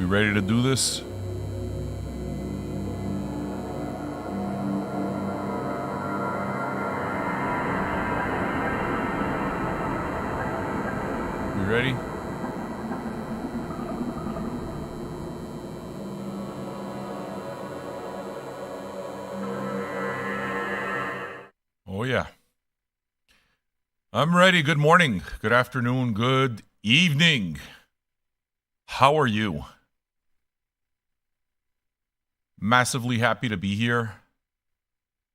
We ready to do this? We ready? Oh yeah. I'm ready. Good morning, good afternoon, good evening. How are you? Massively happy to be here.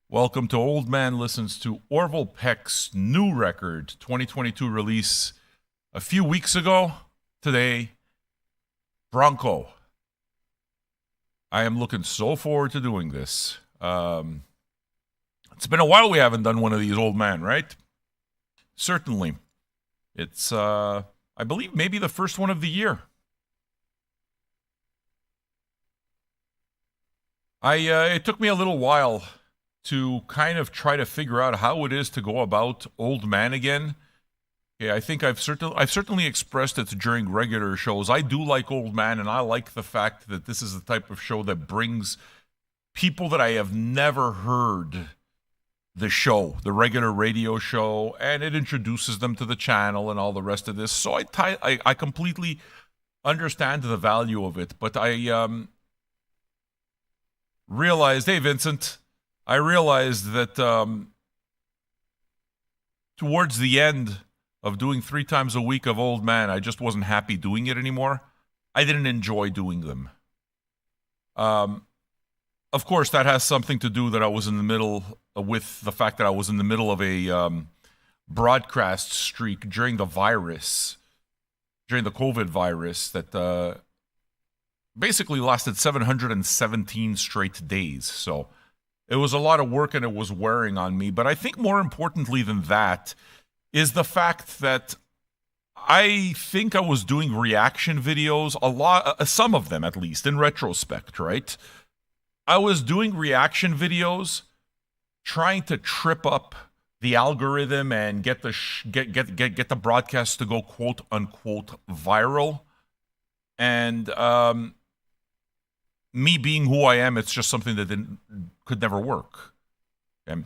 Welcome to Old Man Listens to ORVILLE Peck's new record, 2022 release a few weeks ago. Today, Bronco. I am looking so forward to doing this. It's been a while we haven't done one of these, old man, right? Certainly. It's, I believe, maybe the first one of the year. It took me a little while to kind of try to figure out how it is to go about Old Man again. Okay, I think I've certainly expressed it during regular shows. I do like Old Man, and I like the fact that this is the type of show that brings people that I have never heard the show, the regular radio show, and it introduces them to the channel and all the rest of this. So I completely understand the value of it, but I realized, hey Vincent, I realized that towards the end of doing 3 times a week of Old Man, I just wasn't happy doing it anymore. I didn't enjoy doing them. Of course, that has something to do that I was in the middle with the fact that I was in the middle of a broadcast streak during the virus, during the COVID virus that basically lasted 717 straight days. So it was a lot of work and it was wearing on me. But I think more importantly than that is the fact that I think I was doing reaction videos, some of them at least, in retrospect, right? I was doing reaction videos trying to trip up the algorithm and get the broadcast to go quote unquote viral. And me being who I am, it's just something that could never work. Okay?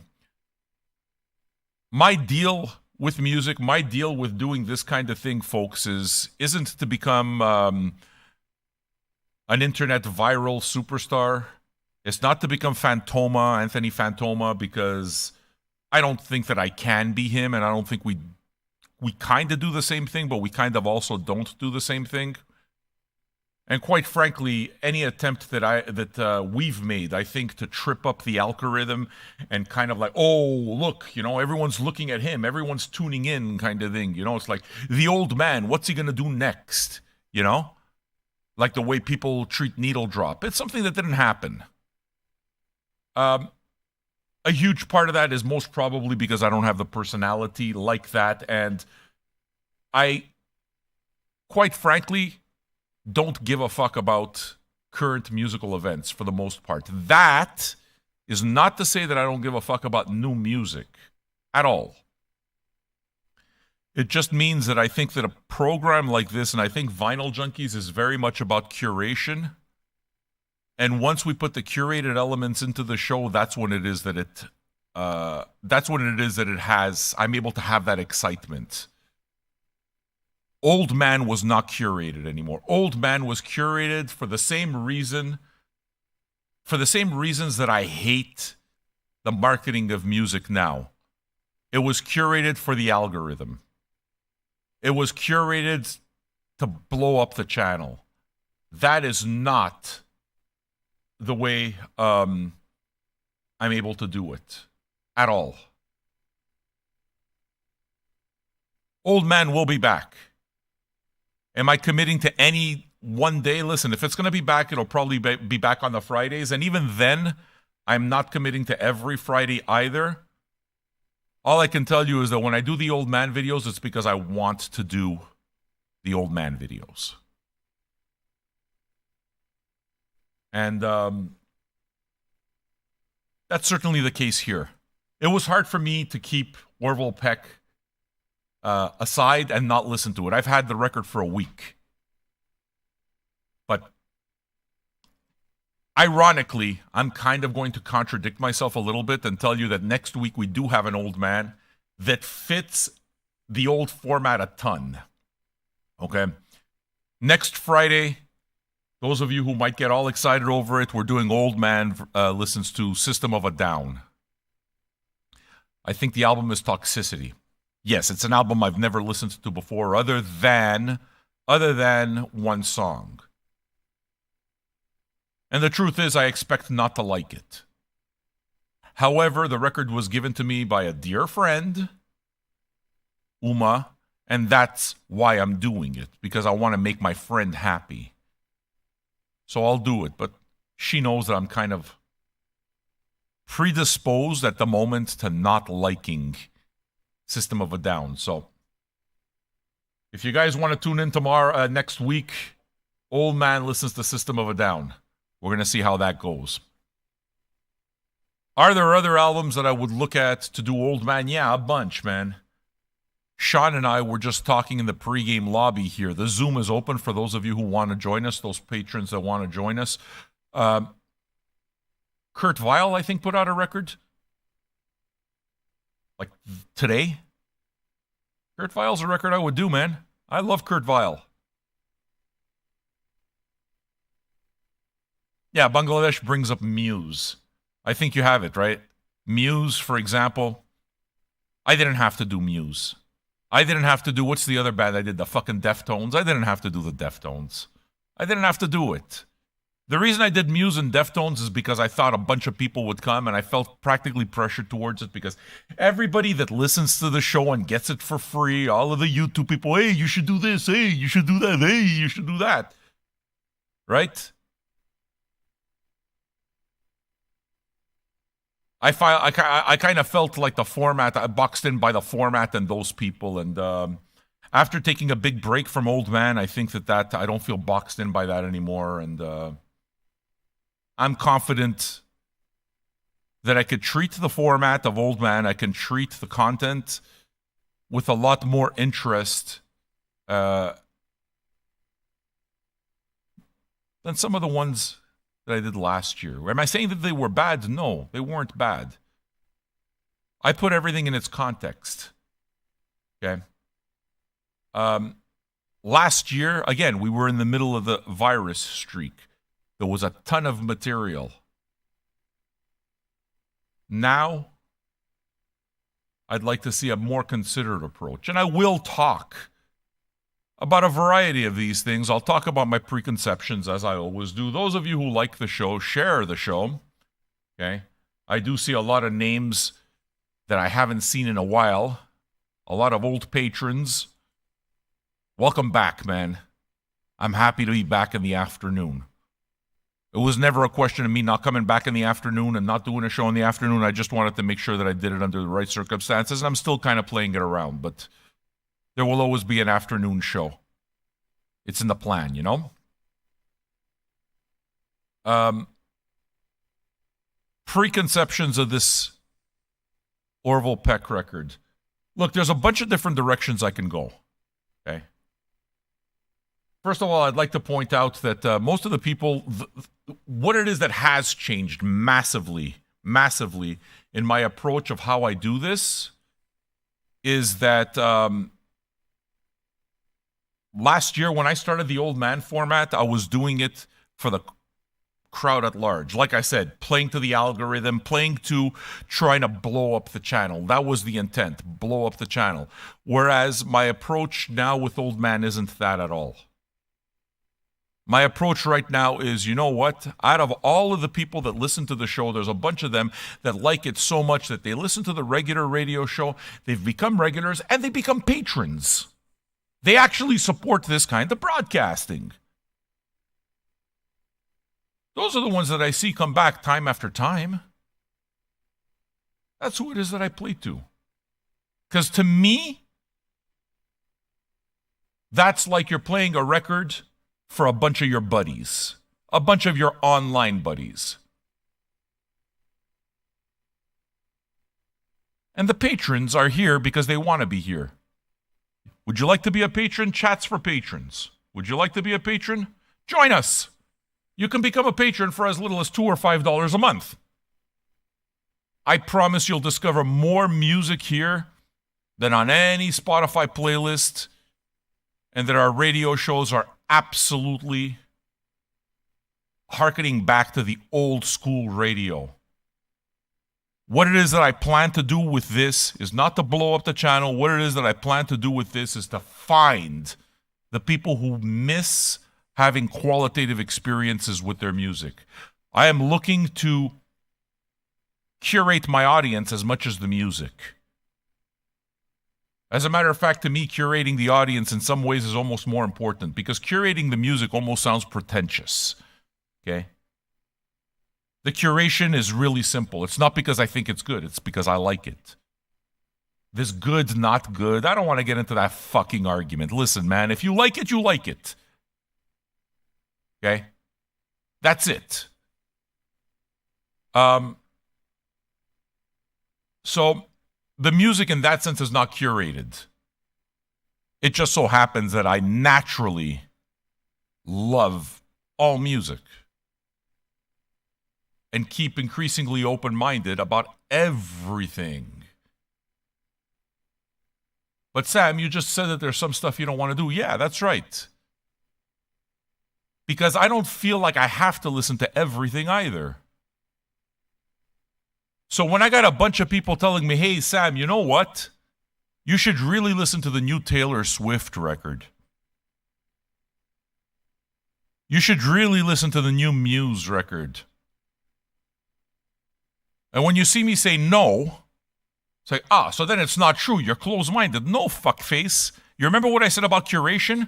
My deal with music, my deal with doing this kind of thing, folks, isn't to become an internet viral superstar. It's not to become Anthony Fantoma, because I don't think that I can be him, and I don't think we kind of do the same thing, but we kind of also don't do the same thing. And quite frankly, any attempt that we've made, I think, to trip up the algorithm and kind of like, oh, look, everyone's looking at him, everyone's tuning in kind of thing. It's like, the old man, what's he going to do next? Like the way people treat needle drop. It's something that didn't happen. A huge part of that is most probably because I don't have the personality like that, and I, quite frankly, don't give a fuck about current musical events for the most part. That is not to say that I don't give a fuck about new music at all. It just means that I think that a program like this, and I think Vinyl Junkies is very much about curation. And once we put the curated elements into the show, that's when it is that I'm able to have that excitement. Old Man was not curated anymore. Old Man was curated for the same reasons that I hate the marketing of music now. It was curated for the algorithm. It was curated to blow up the channel. That is not the way I'm able to do it at all. Old Man will be back. Am I committing to any one day? Listen, if it's going to be back, it'll probably be back on the Fridays. And even then, I'm not committing to every Friday either. All I can tell you is that when I do the Old Man videos, it's because I want to do the Old Man videos. And that's certainly the case here. It was hard for me to keep ORVILLE Peck aside and not listen to it. I've had the record for a week. But Ironically, I'm kind of going to contradict myself a little bit and tell you that next week we do have an old man that fits the old format a ton. Okay? Next Friday, those of you who might get all excited over it, we're doing Old Man listens to System of a Down. I think the album is Toxicity. Yes, it's an album I've never listened to before other than one song. And the truth is, I expect not to like it. However, the record was given to me by a dear friend, Uma, and that's why I'm doing it, because I want to make my friend happy. So I'll do it, but she knows that I'm kind of predisposed at the moment to not liking System of a Down. So if you guys want to tune in tomorrow, next week, Old Man listens to System of a Down. We're going to see how that goes. Are there other albums that I would look at to do Old Man? Yeah, a bunch, man. Sean and I were just talking in the pregame lobby here. The Zoom is open for those of you who want to join us, those patrons that want to join us. Kurt Weill, I think, put out a record. Like today. Kurt Weill's a record I would do, man. I love Kurt Weill. Yeah, Bangladesh brings up Muse. I think you have it, right? Muse, for example. I didn't have to do Muse. I didn't have to do, what's the other band I did? The fucking Deftones. I didn't have to do the Deftones. I didn't have to do it. The reason I did Muse and Deftones is because I thought a bunch of people would come, and I felt practically pressured towards it because everybody that listens to the show and gets it for free, all of the YouTube people, hey, you should do this, hey, you should do that, hey, you should do that. Right? I kind of felt like the format, I boxed in by the format and those people. And after taking a big break from Old Man, I think that I don't feel boxed in by that anymore. And I'm confident that I could treat the format of Old Man, I can treat the content with a lot more interest than some of the ones that I did last year. Am I saying that they were bad? No, they weren't bad. I put everything in its context. Okay. Last year, again, we were in the middle of the virus streak. There was a ton of material. Now, I'd like to see a more considered approach. And I will talk about a variety of these things. I'll talk about my preconceptions, as I always do. Those of you who like the show, share the show. Okay? I do see a lot of names that I haven't seen in a while. A lot of old patrons. Welcome back, man. I'm happy to be back in the afternoon. It was never a question of me not coming back in the afternoon and not doing a show in the afternoon. I just wanted to make sure that I did it under the right circumstances, and I'm still kind of playing it around, but there will always be an afternoon show. It's in the plan, you know? Preconceptions of this Orville Peck record. Look, there's a bunch of different directions I can go. Okay? First of all, I'd like to point out that most of the people, what it is that has changed massively in my approach of how I do this is that last year when I started the Old Man format, I was doing it for the crowd at large. Like I said, playing to the algorithm, playing to trying to blow up the channel. That was the intent, blow up the channel. Whereas my approach now with Old Man isn't that at all. My approach right now is, you know what? Out of all of the people that listen to the show, there's a bunch of them that like it so much that they listen to the regular radio show, they've become regulars, and they become patrons. They actually support this kind of broadcasting. Those are the ones that I see come back time after time. That's who it is that I play to. Because to me, that's like you're playing a record for a bunch of your buddies, a bunch of your online buddies. And the patrons are here because they want to be here. Would you like to be a patron? Chats for patrons. Would you like to be a patron? Join us. You can become a patron for as little as $2 or $5 a month. I promise you'll discover more music here than on any Spotify playlist, and that our radio shows are absolutely hearkening back to the old school radio. What it is that I plan to do with this is not to blow up the channel. What it is that I plan to do with this is to find the people who miss having qualitative experiences with their music. I am looking to curate my audience as much as the music. As a matter of fact, to me, curating the audience in some ways is almost more important, because curating the music almost sounds pretentious. Okay? The curation is really simple. It's not because I think it's good. It's because I like it. This good's not good. I don't want to get into that fucking argument. Listen, man, if you like it, you like it. Okay? That's it. So, the music in that sense is not curated. It just so happens that I naturally love all music and keep increasingly open-minded about everything. But Sam, you just said that there's some stuff you don't want to do. Yeah, that's right. Because I don't feel like I have to listen to everything either. So when I got a bunch of people telling me, hey, Sam, you know what? You should really listen to the new Taylor Swift record. You should really listen to the new Muse record. And when you see me say no, say, so then it's not true. You're closed-minded. No, fuckface. You remember what I said about curation?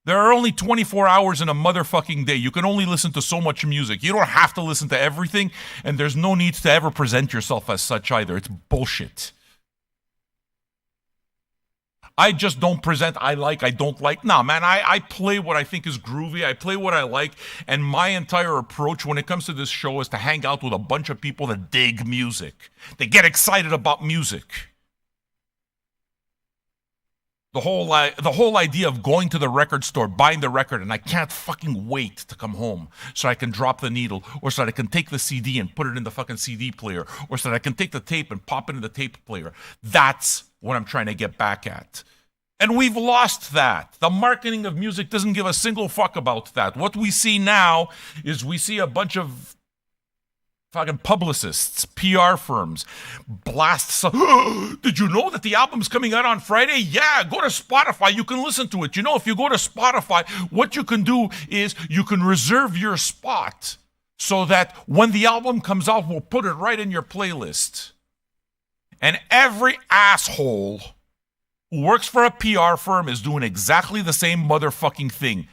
There are only 24 hours in a motherfucking day. You can only listen to so much music. You don't have to listen to everything, and there's no need to ever present yourself as such either. It's bullshit. I just don't present I don't like. Nah, man, I play what I think is groovy. I play what I like, and my entire approach when it comes to this show is to hang out with a bunch of people that dig music. They get excited about music. The whole idea of going to the record store, buying the record, and I can't fucking wait to come home so I can drop the needle, or so that I can take the CD and put it in the fucking CD player, or so that I can take the tape and pop it in the tape player. That's what I'm trying to get back at. And we've lost that. The marketing of music doesn't give a single fuck about that. What we see now is we see a bunch of fucking publicists, PR firms, blast. Did you know that the album's coming out on Friday? Yeah, go to Spotify. You can listen to it. You know, if you go to Spotify, what you can do is you can reserve your spot so that when the album comes out, we'll put it right in your playlist. And every asshole who works for a PR firm is doing exactly the same motherfucking thing.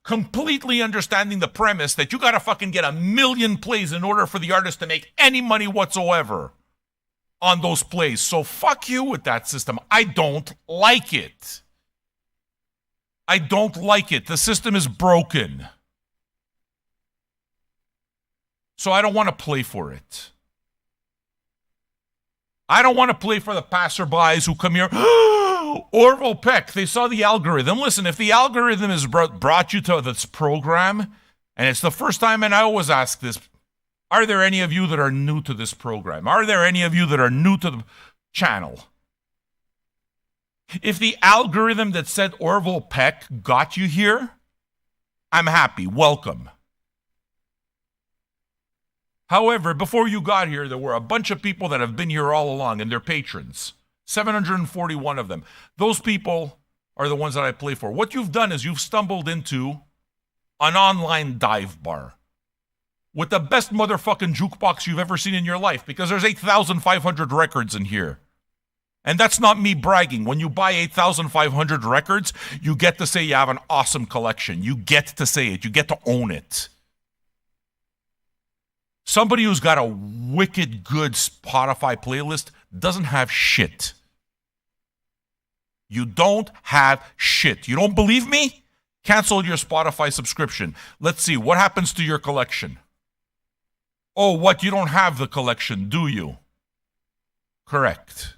Completely understanding the premise that you gotta fucking get 1 million plays in order for the artist to make any money whatsoever on those plays. So fuck you with that system. I don't like it. I don't like it. The system is broken. So I don't want to play for it. I don't want to play for the passerbys who come here. ORVILLE Peck, they saw the algorithm. Listen, if the algorithm has brought you to this program, and it's the first time, and I always ask this, are there any of you that are new to this program? Are there any of you that are new to the channel? If the algorithm that said ORVILLE Peck got you here, I'm happy. Welcome. However, before you got here, there were a bunch of people that have been here all along, and they're patrons. 741 of them. Those people are the ones that I play for. What you've done is you've stumbled into an online dive bar with the best motherfucking jukebox you've ever seen in your life, because there's 8,500 records in here. And that's not me bragging. When you buy 8,500 records, you get to say you have an awesome collection. You get to say it. You get to own it. Somebody who's got a wicked good Spotify playlist doesn't have shit. You don't have shit. You don't believe me? Cancel your Spotify subscription. Let's see, what happens to your collection? Oh, what? You don't have the collection, do you? Correct.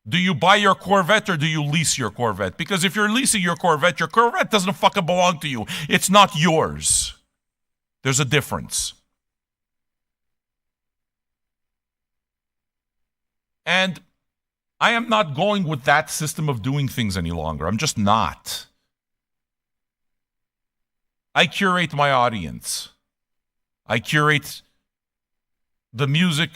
Do you buy your Corvette or do you lease your Corvette? Because if you're leasing your Corvette doesn't fucking belong to you. It's not yours. There's a difference. And I am not going with that system of doing things any longer. I'm just not. I curate my audience. I curate the music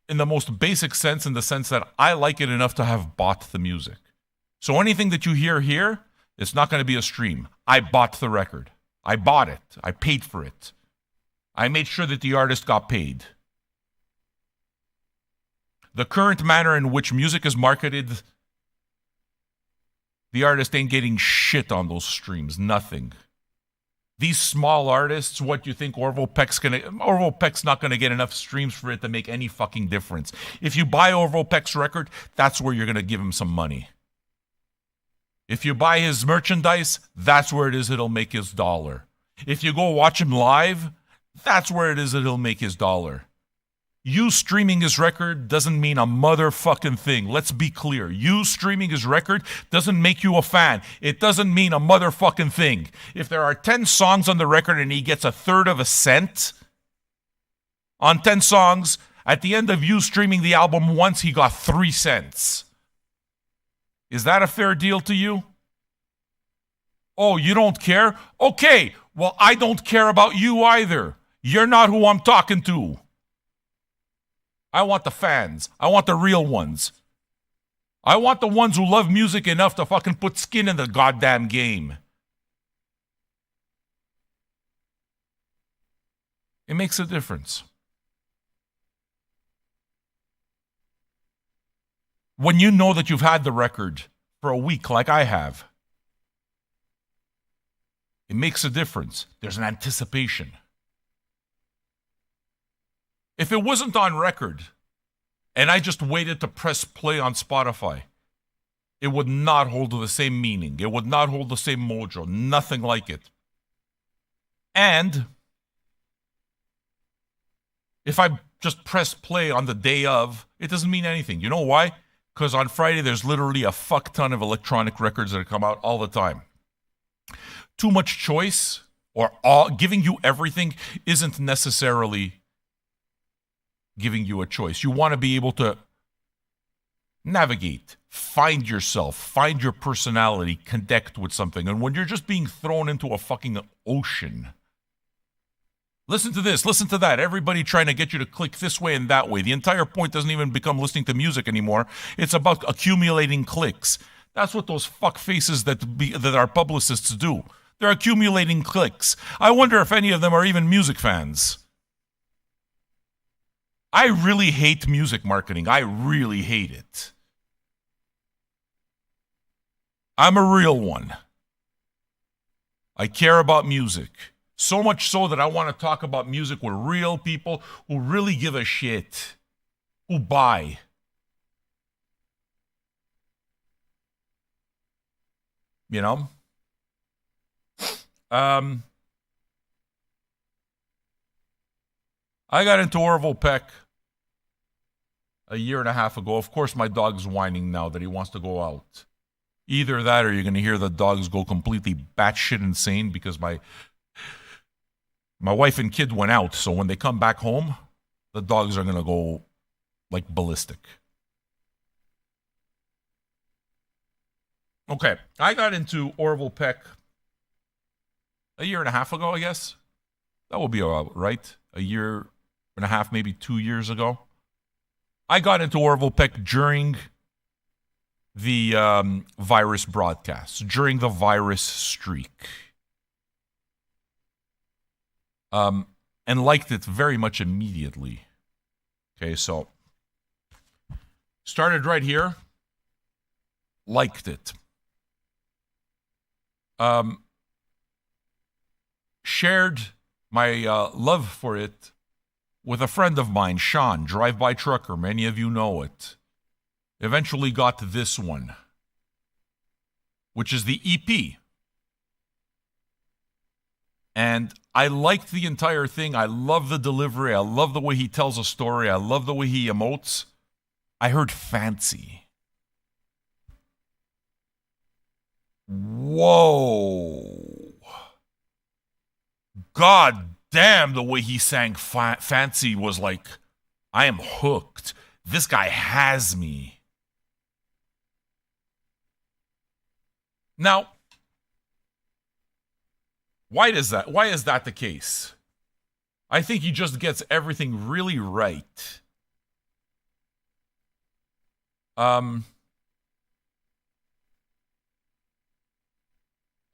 in the most basic sense, in the sense that I like it enough to have bought the music. So anything that you hear here, it's not going to be a stream. I bought the record. I bought it. I paid for it. I made sure that the artist got paid. The current manner in which music is marketed, the artist ain't getting shit on those streams. Nothing. These small artists, what do you think Orville Peck's not gonna get enough streams for it to make any fucking difference. If you buy Orville Peck's record, that's where you're gonna give him some money. If you buy his merchandise, that's where it is it'll make his dollar. If you go watch him live, that's where it is it'll make his dollar. You streaming his record doesn't mean a motherfucking thing. Let's be clear. You streaming his record doesn't make you a fan. It doesn't mean a motherfucking thing. If there are 10 songs on the record and he gets a third of a cent on 10 songs, at the end of you streaming the album once, he got 3 cents. Is that a fair deal to you? Oh, you don't care? Okay, well, I don't care about you either. You're not who I'm talking to. I want the fans. I want the real ones. I want the ones who love music enough to fucking put skin in the goddamn game. It makes a difference. When you know that you've had the record for a week like I have, it makes a difference. There's an anticipation. If it wasn't on record and I just waited to press play on Spotify, it would not hold the same meaning. It would not hold the same mojo. Nothing like it. And if I just press play on the day of, it doesn't mean anything. You know why? Because on Friday, there's literally a fuck ton of electronic records that come out all the time. Too much choice or giving you everything isn't necessarily giving you a choice. You want to be able to navigate, find yourself, find your personality, connect with something. And when you're just being thrown into a fucking ocean, listen to this, listen to that, everybody trying to get you to click this way and that way. The entire point doesn't even become listening to music anymore. It's about accumulating clicks. That's what those fuck faces that our publicists do. They're accumulating clicks. I wonder if any of them are even music fans. I really hate music marketing. I really hate it. I'm a real one. I care about music. So much so that I want to talk about music with real people who really give a shit. Who buy. You know? I got into Orville Peck a year and a half ago. Of course, my dog's whining now that he wants to go out. Either that or you're going to hear the dogs go completely batshit insane because my wife and kid went out. So when they come back home, the dogs are going to go like ballistic. Okay, I got into Orville Peck a year and a half ago, I guess. That will be right. A year and a half, maybe 2 years ago. I got into Orville Peck during the virus broadcasts, during the virus streak. And liked it very much immediately. Okay, so started right here. Liked it. Shared my love for it with a friend of mine, Sean, drive-by trucker. Many of you know it. Eventually got to this one, which is the EP. And I liked the entire thing. I love the delivery. I love the way he tells a story. I love the way he emotes. I heard fancy. Whoa. God damn, the way he sang Fancy was like, I am hooked. This guy has me. Now, why is that the case? I think he just gets everything really right.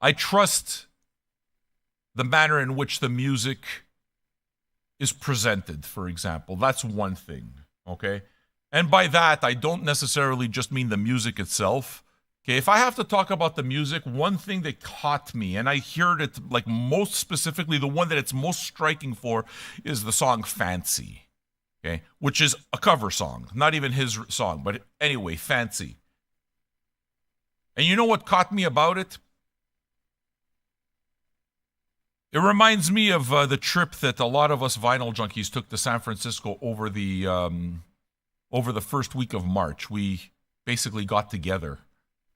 I trust the manner in which the music is presented, for example. That's one thing, okay? And by that, I don't necessarily just mean the music itself. Okay, if I have to talk about the music, one thing that caught me, and I heard it like most specifically, the one that it's most striking for is the song Fancy, okay, which is a cover song, not even his song, but anyway, Fancy. And you know what caught me about it? It reminds me of the trip that a lot of us vinyl junkies took to San Francisco over the first week of March. We basically got together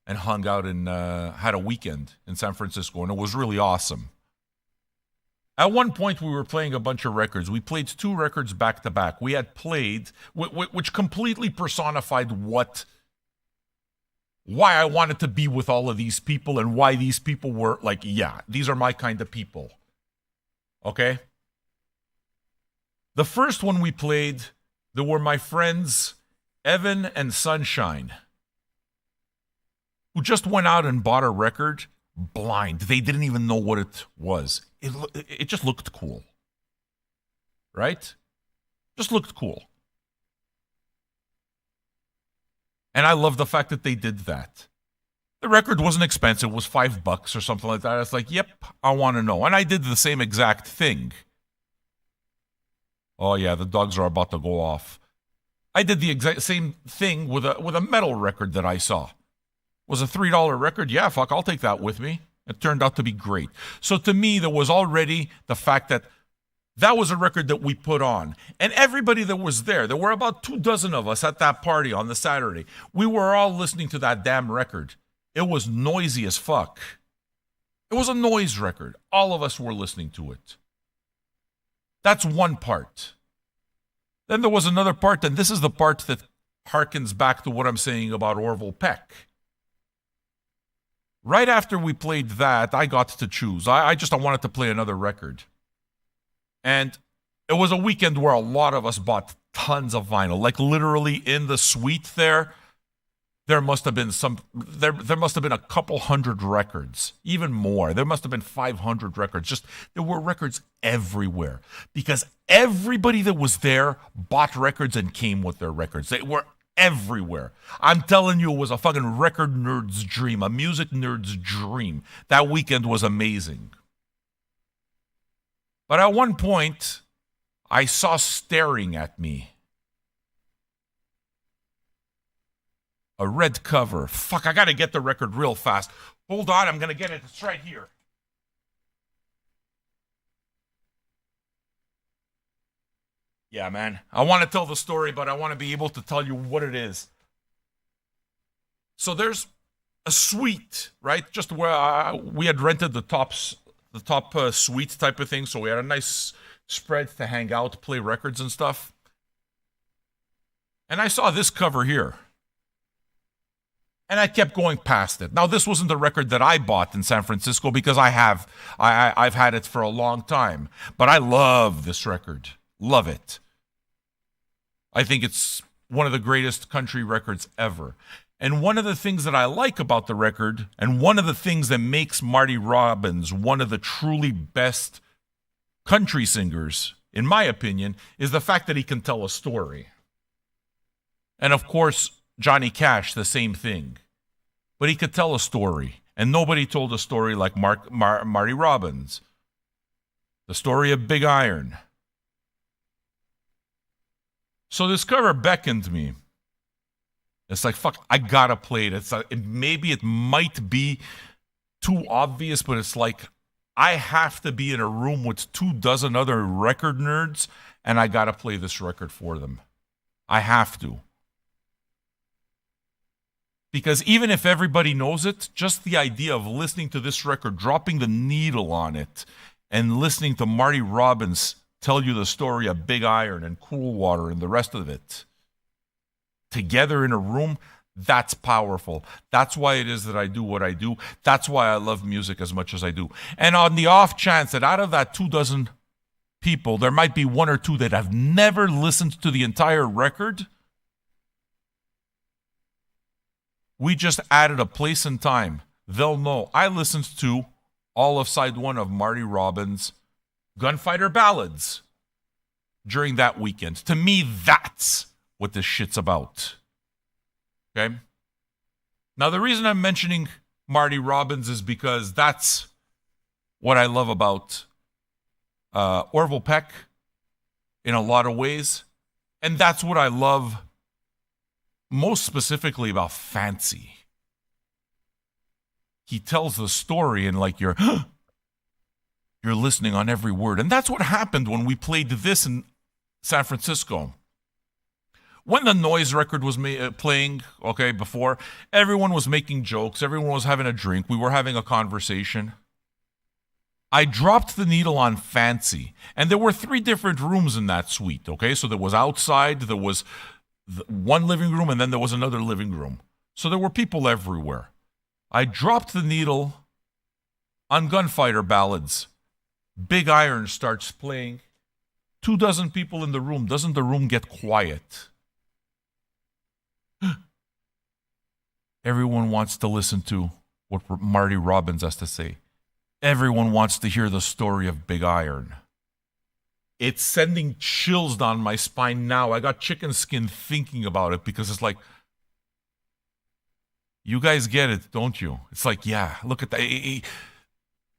and hung out and had a weekend in San Francisco, and it was really awesome. At one point, we were playing a bunch of records. We played 2 records back to back. We had played, which completely personified why I wanted to be with all of these people and why these people were like, yeah, these are my kind of people. Okay? The first one we played, there were my friends Evan and Sunshine, who just went out and bought a record blind. They didn't even know what it was. It just looked cool. Right? Just looked cool. And I love the fact that they did that. The record wasn't expensive. It was $5 or something like that. It's like, yep, I want to know. And I did the same exact thing. Oh, yeah, the dogs are about to go off. I did the exact same thing with a metal record that I saw. Was a $3 record? Yeah, fuck, I'll take that with me. It turned out to be great. So to me, there was already the fact that was a record that we put on. And everybody that was there were about 24 of us at that party on the Saturday. We were all listening to that damn record. It was noisy as fuck. It was a noise record. All of us were listening to it. That's one part. Then there was another part, and this is the part that harkens back to what I'm saying about Orville Peck. Right after we played that, I got to choose. I wanted to play another record. And it was a weekend where a lot of us bought tons of vinyl. Like literally in the suite there must have been there must have been a couple hundred records, even more. There must have been 500 records. There were records everywhere because everybody that was there bought records and came with their records. They were everywhere. I'm telling you, it was a fucking record nerd's dream, a music nerd's dream. That weekend was amazing. But at one point, I saw staring at me a red cover. Fuck, I gotta get the record real fast. Hold on, I'm gonna get it. It's right here. Yeah, man. I want to tell the story, but I want to be able to tell you what it is. So there's a suite, right? Just where we had rented the top suite type of thing. So we had a nice spread to hang out, play records and stuff. And I saw this cover here. And I kept going past it. Now, this wasn't the record that I bought in San Francisco because I've had it for a long time. But I love this record. Love it. I think it's one of the greatest country records ever. And one of the things that I like about the record, and one of the things that makes Marty Robbins one of the truly best country singers, in my opinion, is the fact that he can tell a story. And of course, Johnny Cash, the same thing. But he could tell a story. And nobody told a story like Marty Robbins. The story of Big Iron. So this cover beckoned me. It's like, fuck, I gotta play it. Maybe it might be too obvious, but it's like, I have to be in a room with 24 other record nerds, and I gotta play this record for them. I have to. Because even if everybody knows it, just the idea of listening to this record, dropping the needle on it, and listening to Marty Robbins tell you the story of Big Iron and Cool Water and the rest of it together in a room, that's powerful. That's why it is that I do what I do. That's why I love music as much as I do. And on the off chance that out of that 24 people, there might be one or two that have never listened to the entire record, we just added a place and time. They'll know I listened to all of side one of Marty Robbins' Gunfighter Ballads during that weekend. To me, that's what this shit's about. Okay? Now, the reason I'm mentioning Marty Robbins is because that's what I love about Orville Peck in a lot of ways. And that's what I love most specifically about Fancy. He tells the story and like you're listening on every word. And that's what happened when we played this in San Francisco. When the Noise record was playing, okay, before, everyone was making jokes. Everyone was having a drink. We were having a conversation. I dropped the needle on Fancy. And there were 3 different rooms in that suite, okay? So there was outside, there was one living room, and then there was another living room. So there were people everywhere. I dropped the needle on Gunfighter Ballads. Big Iron starts playing. 24 people in the room. Doesn't the room get quiet? Everyone wants to listen to what Marty Robbins has to say. Everyone wants to hear the story of Big Iron. It's sending chills down my spine now. I got chicken skin thinking about it because it's like, you guys get it, don't you? It's like, yeah, look at that.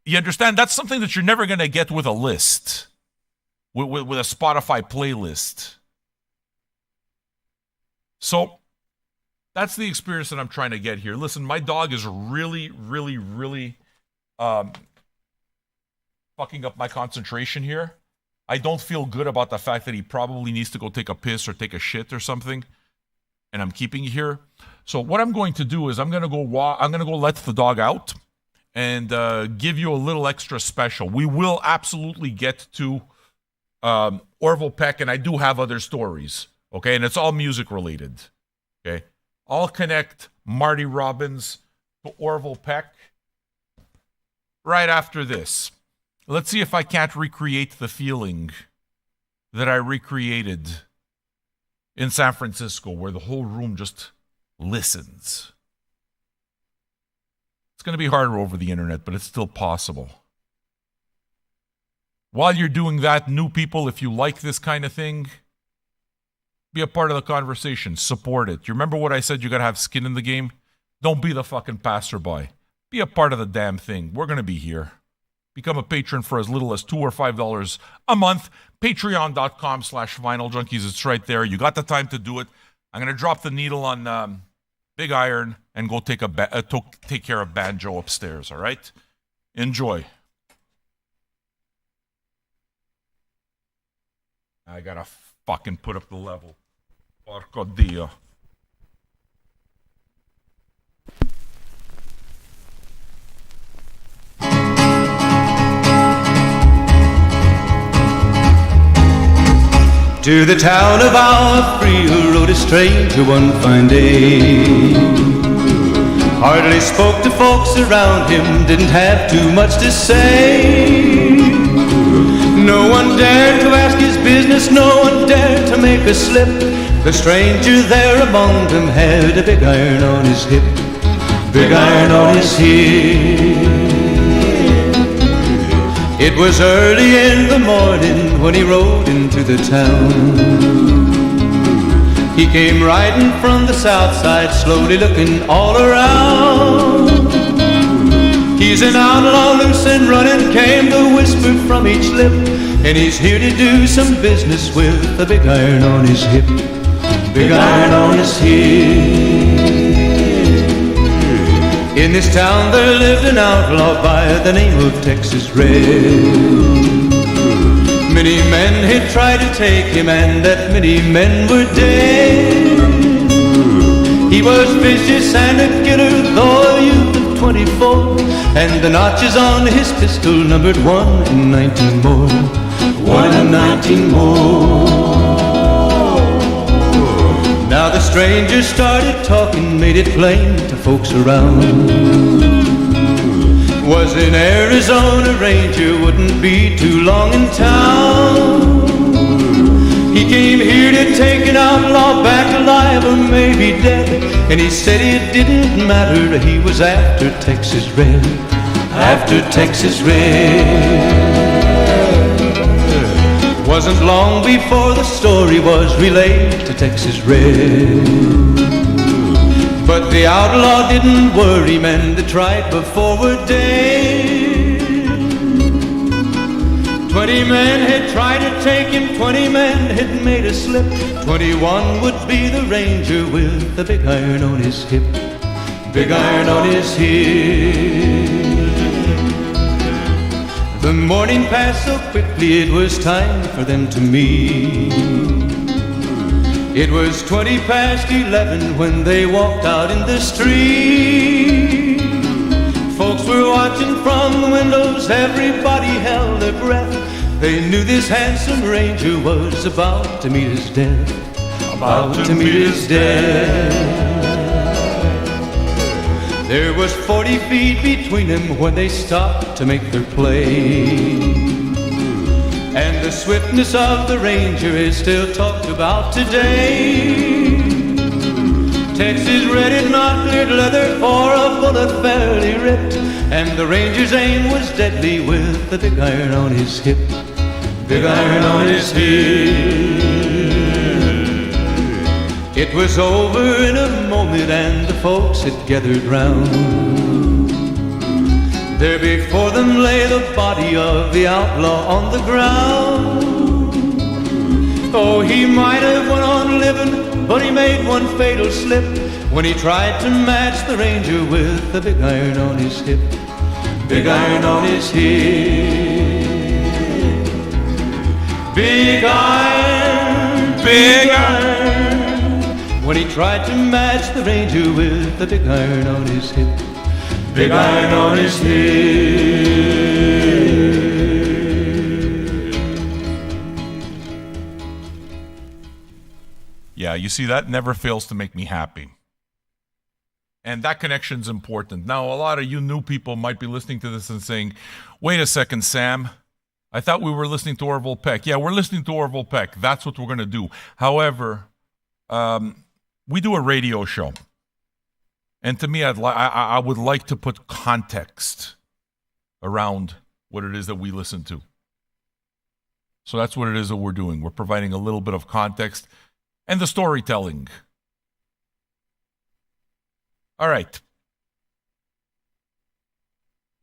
You understand? That's something that you're never going to get with a list, with a Spotify playlist. So that's the experience that I'm trying to get here. Listen, my dog is really, really, really fucking up my concentration here. I don't feel good about the fact that he probably needs to go take a piss or take a shit or something, and I'm keeping you here. So what I'm going to do is I'm going to go let the dog out and give you a little extra special. We will absolutely get to Orville Peck, and I do have other stories, okay? And it's all music related, okay? I'll connect Marty Robbins to Orville Peck right after this. Let's see if I can't recreate the feeling that I recreated in San Francisco, where the whole room just listens. It's going to be harder over the internet, but it's still possible. While you're doing that, new people, if you like this kind of thing, be a part of the conversation. Support it. You remember what I said? You got to have skin in the game? Don't be the fucking passerby. Be a part of the damn thing. We're going to be here. Become a patron for as little as $2 or $5 a month. Patreon.com/Vinyl Junkies. It's right there. You got the time to do it. I'm going to drop the needle on Big Iron and go take care of Banjo upstairs, all right? Enjoy. I got to fucking put up the level. Porco Dio. To the town of ORVILLE rode a stranger one fine day. Hardly spoke to folks around him, didn't have too much to say. No one dared to ask his business, no one dared to make a slip. The stranger there among them had a big iron on his hip. Big iron on his hip. It was early in the morning when he rode into the town. He came riding from the south side, slowly looking all around. He's an outlaw, loose and running, came the whisper from each lip. And he's here to do some business with a big iron on his hip. Big iron on his hip. In this town there lived an outlaw by the name of Texas Red. Many men had tried to take him, and that many men were dead. He was vicious and a killer, though a youth of 24, and the notches on his pistol numbered 1 in 19 more. 1 in 19 more. Now the stranger started talking, made it plain to folks around. Was in Arizona Ranger, wouldn't be too long in town. He came here to take an outlaw back alive or maybe dead, and he said it didn't matter, he was after Texas Red. After Texas Red. Wasn't long before the story was relayed to Texas Red. But the outlaw didn't worry men that tried before were dead. 20 men had tried to take him, 20 men had made a slip. 21 would be the ranger with the big iron on his hip. Big iron on his hip. The morning passed so quickly it was time for them to meet. It was 20 past 11 when they walked out in the street. Folks were watching from the windows, everybody held their breath. They knew this handsome ranger was about to meet his death. About to meet his death. There was 40 feet between them when they stopped to make their play. And the swiftness of the ranger is still talked about today. Texas Red had not cleared leather for a bullet fairly ripped, and the ranger's aim was deadly with the big iron on his hip. Big iron on his hip. It was over in a moment and the folks had gathered round. There before them lay the body of the outlaw on the ground. Oh, he might have went on living, but he made one fatal slip when he tried to match the ranger with the big iron on his hip. Big iron on his hip. Big iron, big iron. When he tried to match the ranger with the big iron on his hip. Big iron on his hip. Yeah, you see, that never fails to make me happy. And that connection's important. Now, a lot of you new people might be listening to this and saying, wait a second, Sam. I thought we were listening to ORVILLE Peck. Yeah, we're listening to ORVILLE Peck. That's what we're going to do. However, we do a radio show. And to me, I would like to put context around what it is that we listen to. So that's what it is that we're doing. We're providing a little bit of context and the storytelling. All right.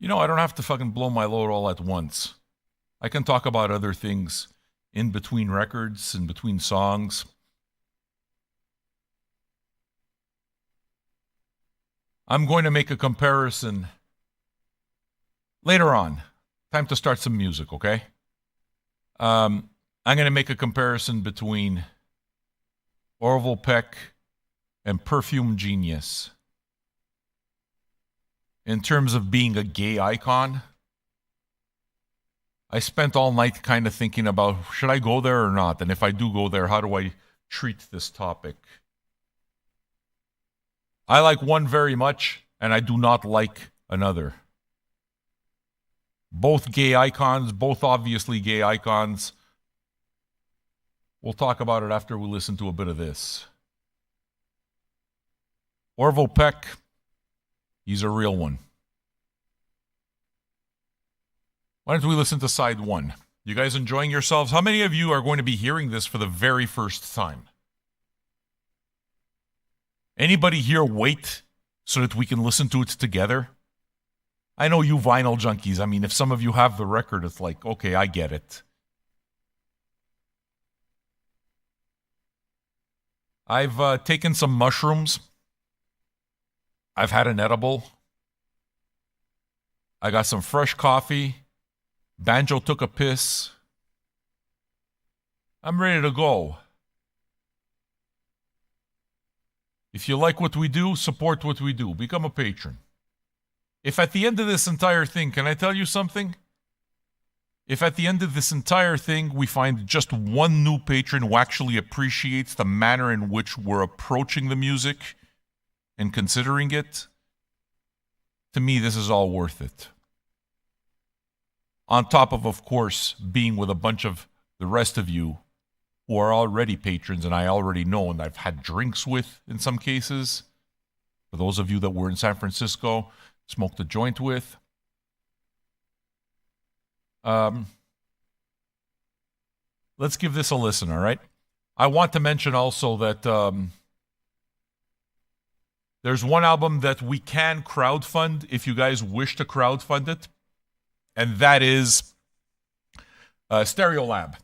You know, I don't have to fucking blow my load all at once. I can talk about other things in between records, in between songs. I'm going to make a comparison later on. Time to start some music, okay? I'm going to make a comparison between ORVILLE Peck and Perfume Genius in terms of being a gay icon. I spent all night kind of thinking about, should I go there or not? And if I do go there, how do I treat this topic? I like one very much, and I do not like another. Both gay icons, both obviously gay icons. We'll talk about it after we listen to a bit of this. ORVILLE Peck, he's a real one. Why don't we listen to side one? You guys enjoying yourselves? How many of you are going to be hearing this for the very first time? Anybody here wait so that we can listen to it together? I know you vinyl junkies. I mean, if some of you have the record, it's like, okay, I get it. I've taken some mushrooms. I've had an edible. I got some fresh coffee. Banjo took a piss. I'm ready to go. If you like what we do, support what we do. Become a patron. If at the end of this entire thing, can I tell you something? If at the end of this entire thing we find just one new patron who actually appreciates the manner in which we're approaching the music and considering it, to me, this is all worth it. On top of course, being with a bunch of the rest of you who are already patrons and I already know and I've had drinks with in some cases. For those of you that were in San Francisco, smoked a joint with. Let's give this a listen, all right? I want to mention also that there's one album that we can crowdfund if you guys wish to crowdfund it, and that is Stereolab,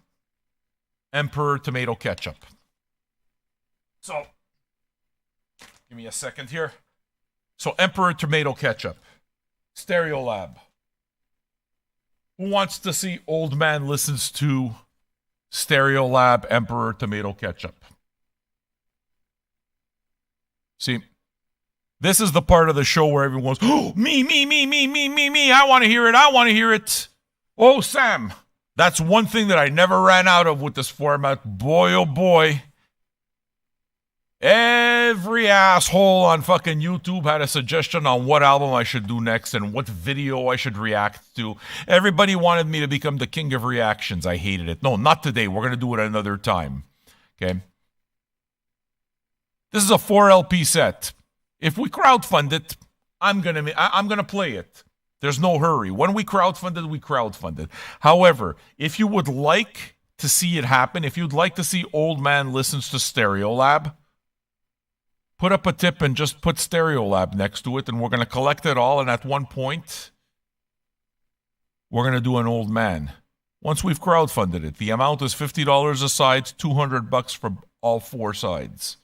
Emperor Tomato Ketchup. So, give me a second here. So, Emperor Tomato Ketchup, Stereolab. Who wants to see Old Man Listens to Stereolab, Emperor Tomato Ketchup? See, this is the part of the show where everyone goes, oh, me, I want to hear it. Oh, Sam, that's one thing that I never ran out of with this format. Boy, oh boy. Every asshole on fucking YouTube had a suggestion on what album I should do next and what video I should react to. Everybody wanted me to become the king of reactions. I hated it. No, not today. We're going to do it another time. Okay? This is a 4 LP set. If we crowdfund it, I'm gonna play it. There's no hurry. When we crowdfund it, we crowdfund it. However, if you would like to see it happen, if you'd like to see Old Man Listens to Stereolab, put up a tip and just put Stereolab next to it, and we're going to collect it all, and at one point, we're going to do an Old Man. Once we've crowdfunded it, the amount is $50 a side, $200 for all 4 sides.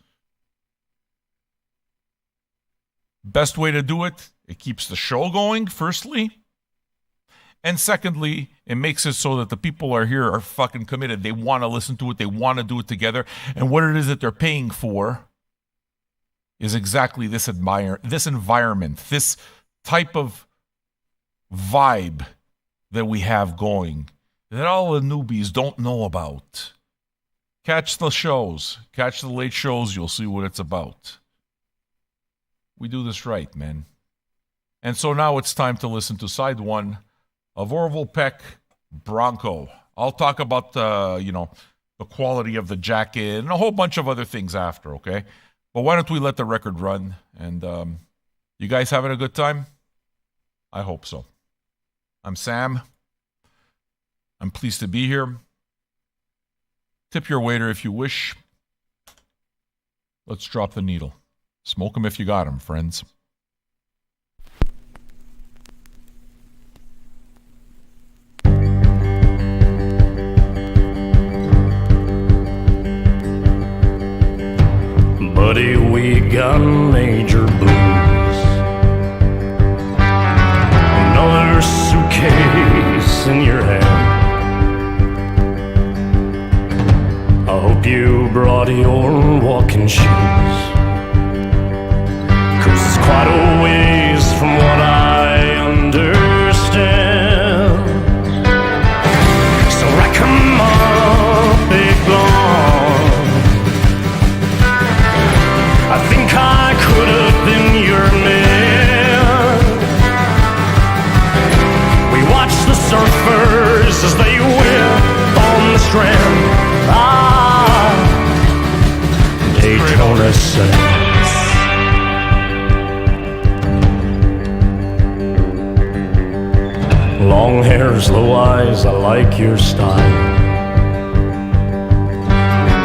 Best way to do it, it keeps the show going, firstly. And secondly, it makes it so that the people are here are fucking committed. They want to listen to it. They want to do it together. And what it is that they're paying for is exactly this environment, this type of vibe that we have going that all the newbies don't know about. Catch the shows. Catch the late shows. You'll see what it's about. We do this right, man. And so now it's time to listen to side 1 of ORVILLE PECK, Bronco. I'll talk about, the quality of the jacket and a whole bunch of other things after, okay? But why don't we let the record run? And you guys having a good time? I hope so. I'm Sam. I'm pleased to be here. Tip your waiter if you wish. Let's drop the needle. Smoke 'em if you got 'em, friends. Buddy, we got major blues. Another suitcase in your hand. I hope you brought your walking shoes, 'cause it's quite a ways from what I understand. So rack 'em up, big blonde. I think I could have been your man. We watched the surfers as they whip on the strand. Daytona Sand. Long hair, slow eyes, I like your style.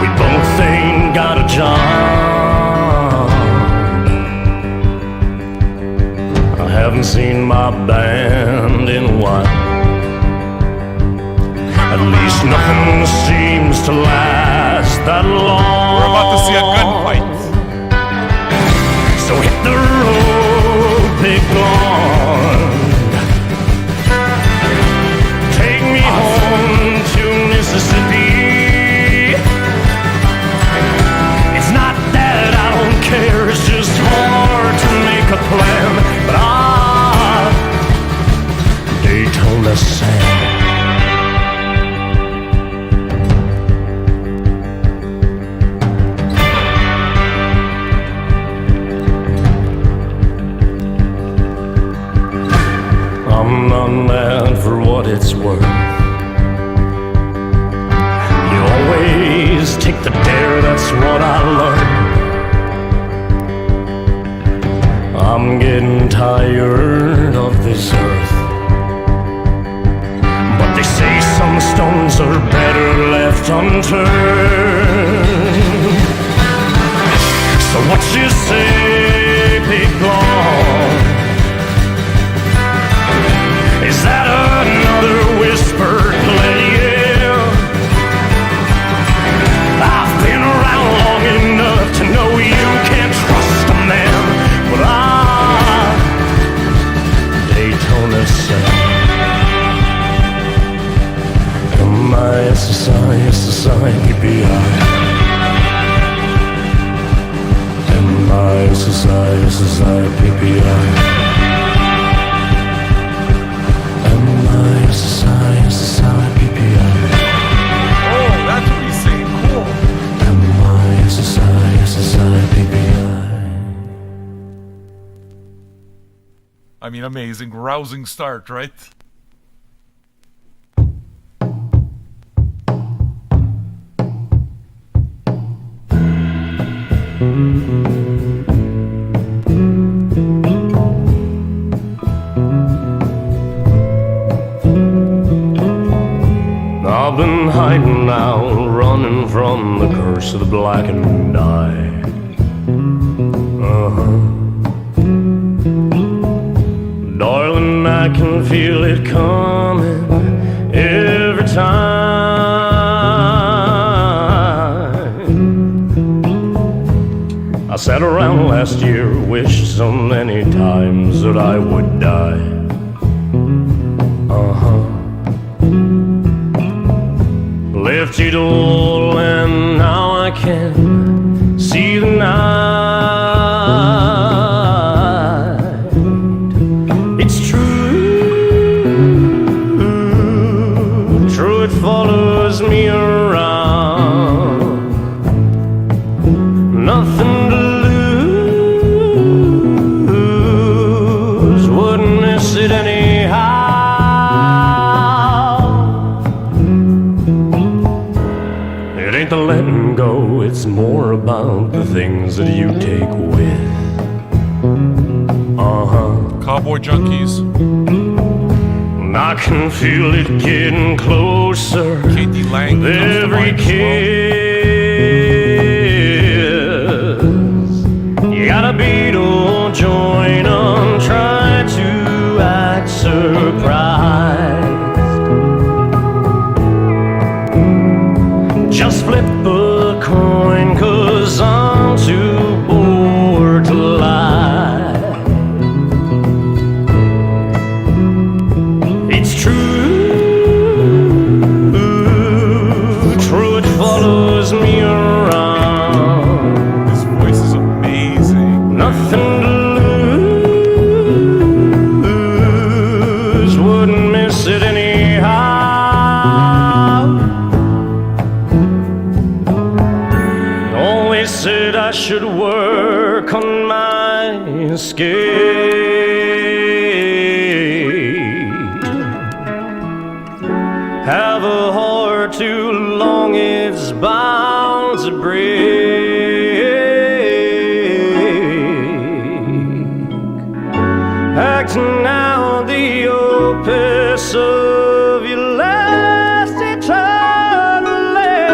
We both ain't got a job. I haven't seen my band in a while. At least nothing seems to last that long. We're about to see a gunfight. So hit the road, big blonde. Take me home to Mississippi. It's not that I don't care it's worth. You always take the dare, that's what I learned. I'm getting tired of this earth, but they say some stones are better left unturned. So what you say, big blonde? Is that another whispered play? I've been around long enough to know you can't trust a man, but Daytona Sand. M-I-S-S-I, S-S-I, P-P-I. M-I-S-S-I, S-S-I, P-P-I. M-I-S-S-I, S-S-I, P-P-I. Oh, that's what he's saying. Cool. M-I-S-S-I, S-S-I, P-P-I. I mean, amazing, rousing start, right? I've been hiding out, running from the curse of the Blackened Eye. Darling, I can feel it coming every time. I sat around last year, wished so many times that I would die. Left it all and now I can see the night. It's true, true, it follows me around. Nothing to lose, wouldn't miss it anyhow. It ain't the letting go, it's more about the things that you take with. Cowboy Junkies. And I can feel it getting closer Katie Lang with comes to every mind as kiss. You gotta be to join on, try to act surprised. Just flip a coin, 'cause I'm too bored to lie. It's true, true, it follows me around. His voice is amazing. Nothing to lose, wouldn't miss it anyhow. Always said I should work on my escape. Have a heart too long, it's bound to break. Acting out the opus of your last eternally.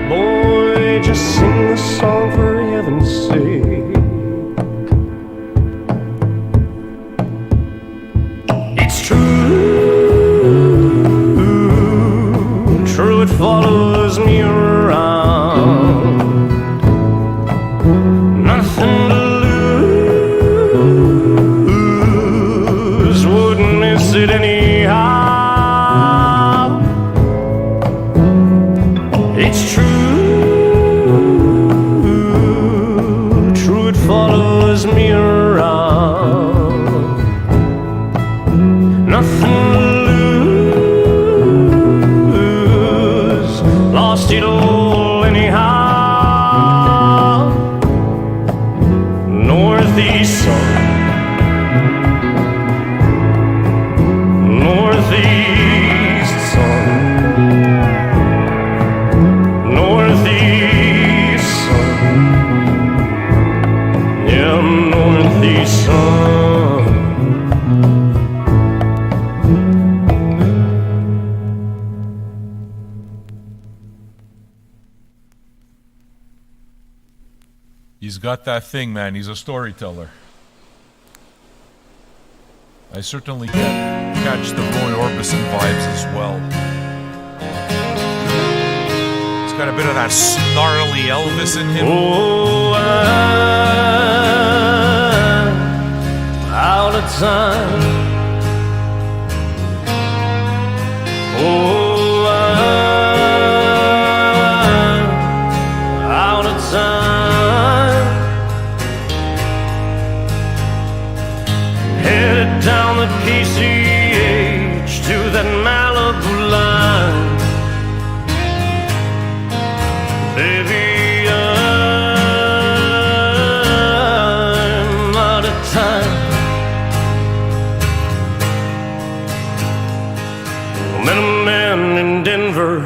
Boy, just sing the song for heaven's sake. It's true, true, it follows me around. Nothing to lose, wouldn't miss it anyhow. It's true, true, it follows me around. Nothing to lose, lost it all anyhow. Northeast sun, He's got that thing, man. He's a storyteller. I certainly catch the Roy Orbison vibes as well. He's got a bit of that snarly Elvis in him. Oh, I'm out of time. Oh, I'm out of time. Headed down the PCH to that Malibu line. Baby, I'm out of time. I met a man in Denver,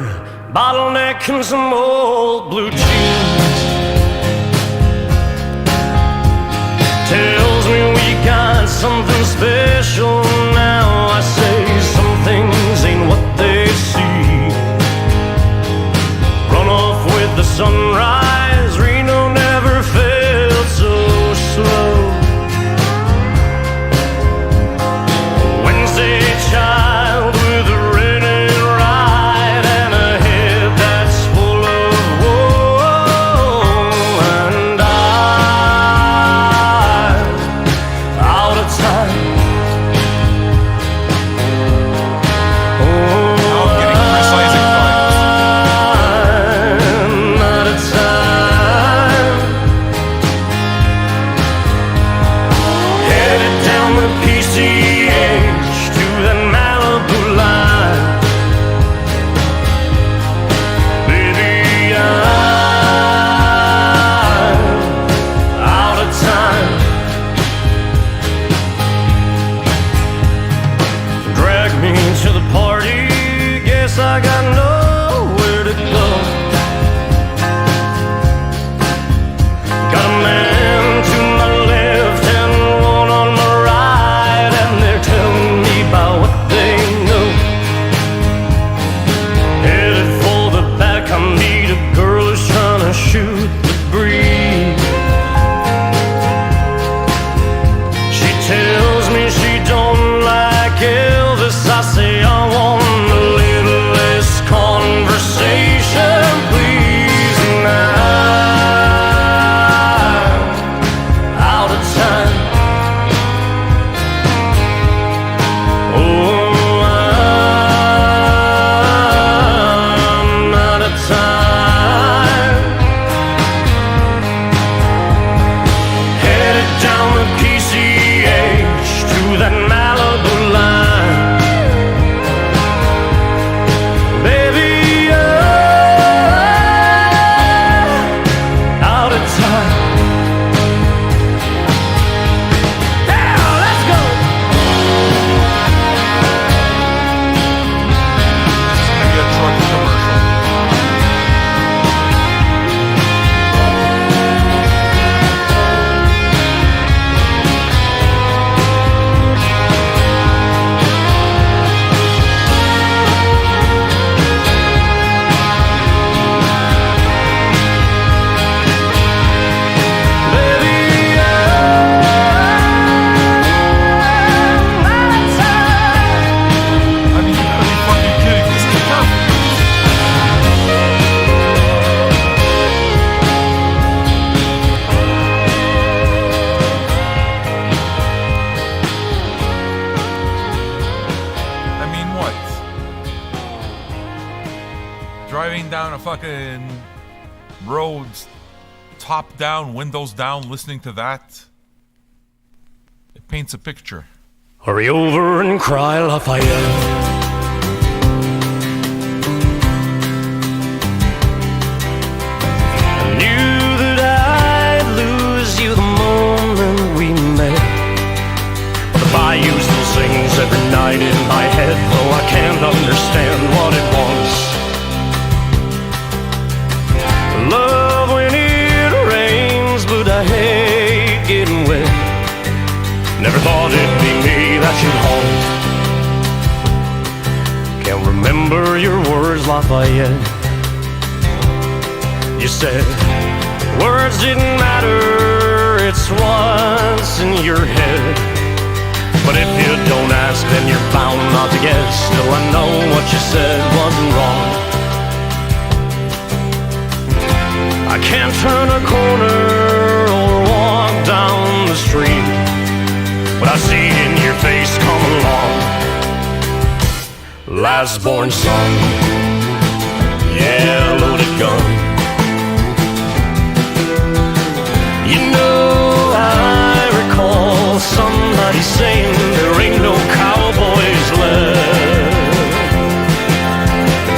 bottleneck and some old blue jeans. Tells me we got something special now. I say some things ain't what they see. Run off with the sunrise, Reno never felt so slow. Wednesday child with a ready ride and a head that's full of woe. And I'm out of time. Oh, Now I'm getting Chris Isaac vibes. I'm out of time. Headed down the PCH to that Malibu line. Baby, I'm out of time. Drag me to the party, guess I got nowhere to go. Got a man to my left and one on my right, and they're telling me about what they know. Headed for the back, I meet a girl who's trying to shoot the breeze. She tells me she don't like Elvis. I say I want a little less conversation, please. And I'm out of time. Oh, I'm out of time. Headed down the PCH to that Malibu line. Baby, I'm out of time. Yeah, let's go. Maybe a truck commercial. Baby, I'm out of time. I mean, you gotta be fucking kidding. This is perfect. I mean, what? Driving down a fucking road, top down, windows down, listening to that. It paints a picture. Hurry over and cry, Lafayette. I knew that I'd lose you the moment we met. The bayou still sings every night in my head, though I can't understand what it was. Love when it rains, but I hate getting wet. Never thought it'd be me that you'd haunt. Can't remember your words, Lafayette. You said Words didn't matter, it's what's in your head. But if you don't ask, then you're bound not to guess. Still, I know what you said wasn't wrong. I can't turn a corner or walk down the street, but I see in your face, come along, last born son. Yeah, loaded gun. You know, I recall somebody saying there ain't no cowboys left.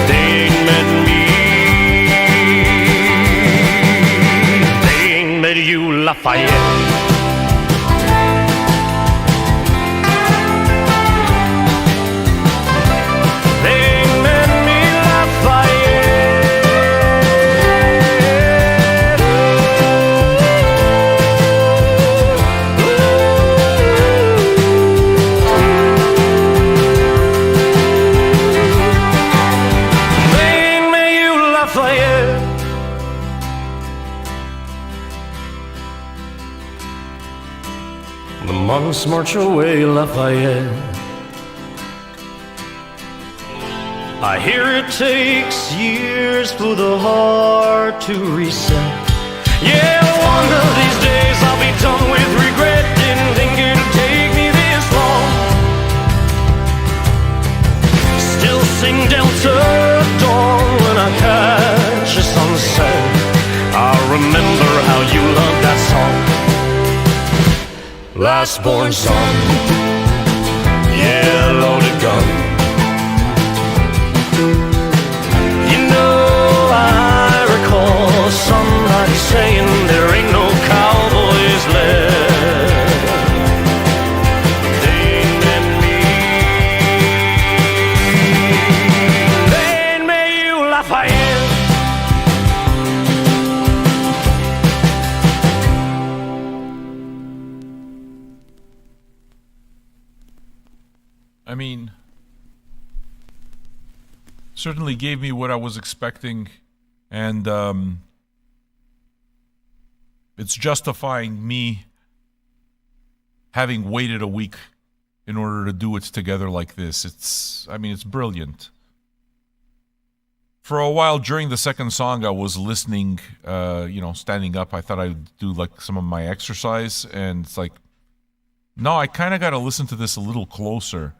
They ain't met me. They ain't met you, Lafayette. Months march away, Lafayette. I hear it takes years for the heart to reset. Yeah, one of these days I'll be done with regret. Didn't think it'd take me this long. Still sing Delta Dawn when I catch a sunset. I'll remember how you loved that song. Last born son, yeah, loaded gun. You know, I recall somebody saying there ain't no cowboys left. They ain't met me. They ain't met you, Lafayette. I mean, certainly gave me what I was expecting, and it's justifying me having waited a week in order to do it together like this. It's brilliant. For a while during the second song, I was listening, standing up. I thought I'd do like some of my exercise, and it's like, no, I kind of got to listen to this a little closer.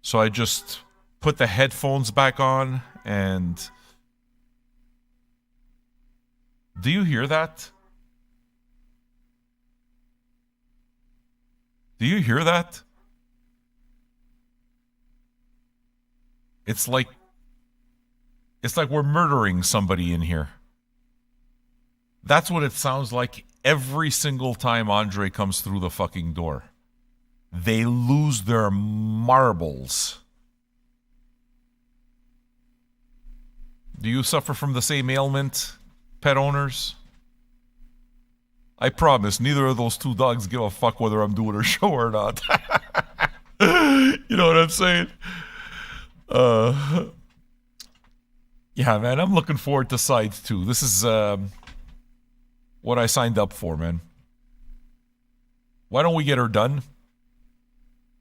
So I just put the headphones back on, and do you hear that? Do you hear that? It's like we're murdering somebody in here. That's what it sounds like every single time Andre comes through the fucking door. They lose their marbles. Do you suffer from the same ailment, pet owners? I promise, neither of those two dogs give a fuck whether I'm doing a show or not. You know what I'm saying? Yeah, man, I'm looking forward to side 2. This is what I signed up for, man. Why don't we get her done?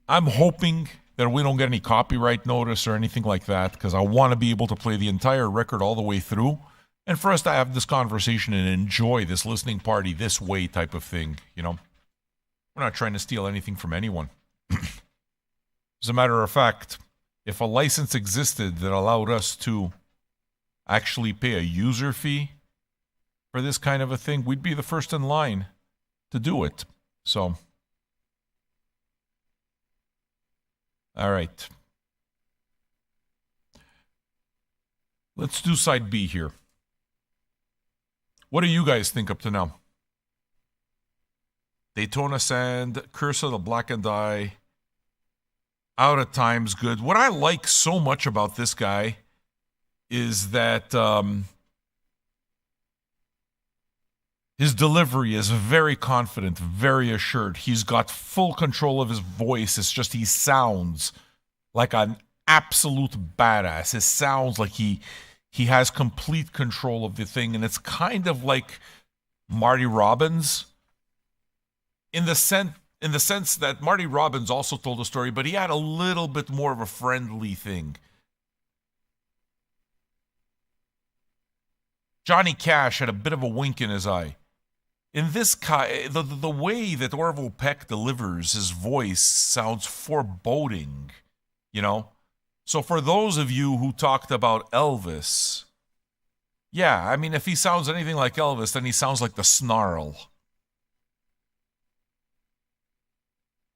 I'm hoping that we don't get any copyright notice or anything like that, because I want to be able to play the entire record all the way through, and for us to have this conversation and enjoy this listening party this way type of thing, you know? We're not trying to steal anything from anyone. As a matter of fact, if a license existed that allowed us to actually pay a user fee for this kind of a thing, we'd be the first in line to do it. So... all right. Let's do side B here. What do you guys think up to now? Daytona Sand, Curse of the Blackened Eye, Outta Time's good. What I like so much about this guy is that his delivery is very confident, very assured. He's got full control of his voice. It's just he sounds like an absolute badass. It sounds like he has complete control of the thing, and it's kind of like Marty Robbins in the sense that Marty Robbins also told a story, but he had a little bit more of a friendly thing. Johnny Cash had a bit of a wink in his eye. In this the way that Orville Peck delivers his voice sounds foreboding, you know? So for those of you who talked about Elvis, yeah, I mean, if he sounds anything like Elvis, then he sounds like the Snarl.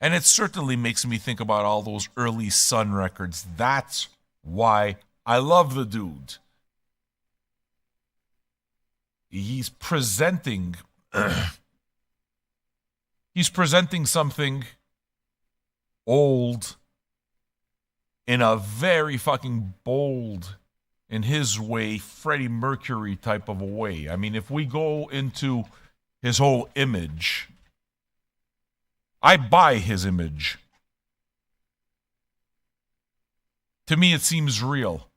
And it certainly makes me think about all those early Sun records. That's why I love the dude. He's presenting something old in a very fucking bold, in his way, Freddie Mercury type of a way. I mean, if we go into his whole image, I buy his image. To me, it seems real.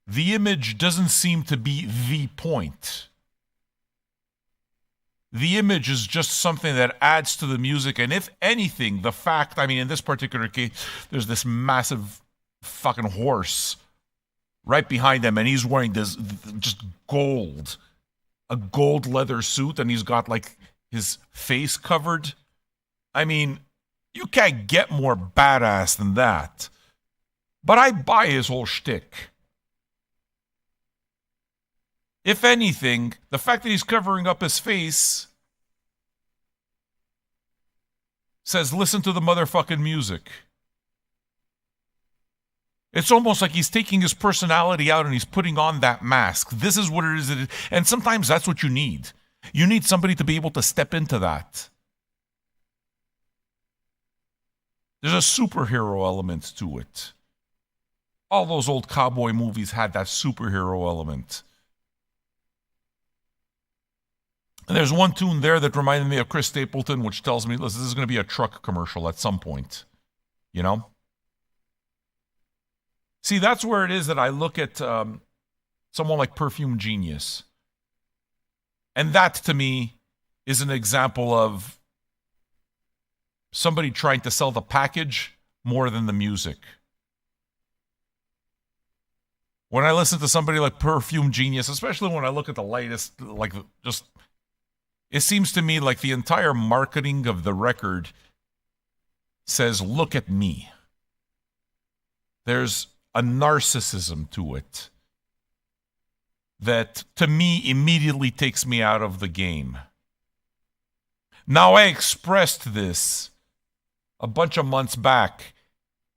The image doesn't seem to be the point. The image is just something that adds to the music, and if anything, the fact, I mean, in this particular case, there's this massive fucking horse right behind him, and he's wearing this just a gold leather suit, and he's got like his face covered. I mean, you can't get more badass than that. But I buy his whole shtick. If anything, the fact that he's covering up his face says, listen to the motherfucking music. It's almost like he's taking his personality out and he's putting on that mask. This is what it is. And sometimes that's what you need. You need somebody to be able to step into that. There's a superhero element to it. All those old cowboy movies had that superhero element. And there's one tune there that reminded me of Chris Stapleton, which tells me, listen, this is going to be a truck commercial at some point. You know? See, that's where it is that I look at someone like Perfume Genius. And that, to me, is an example of somebody trying to sell the package more than the music. When I listen to somebody like Perfume Genius, especially when I look at the latest, like just, it seems to me like the entire marketing of the record says, look at me. There's a narcissism to it that, to me, immediately takes me out of the game. Now, I expressed this a bunch of months back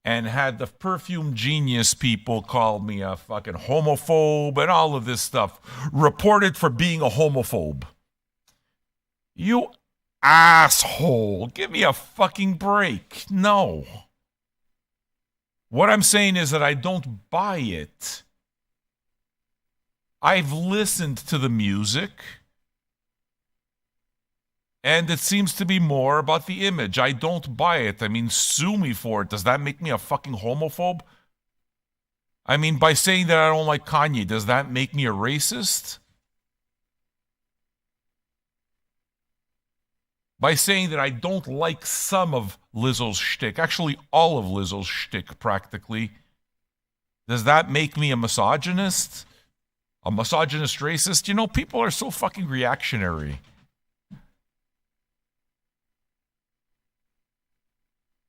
and had the Perfume Genius people call me a fucking homophobe and all of this stuff, reported for being a homophobe. You asshole. Give me a fucking break. No. What I'm saying is that I don't buy it. I've listened to the music, and it seems to be more about the image. I don't buy it. I mean, sue me for it. Does that make me a fucking homophobe? I mean, by saying that I don't like Kanye, does that make me a racist? By saying that I don't like some of Lizzo's shtick, actually all of Lizzo's shtick practically, does that make me a misogynist? A misogynist racist? You know, people are so fucking reactionary.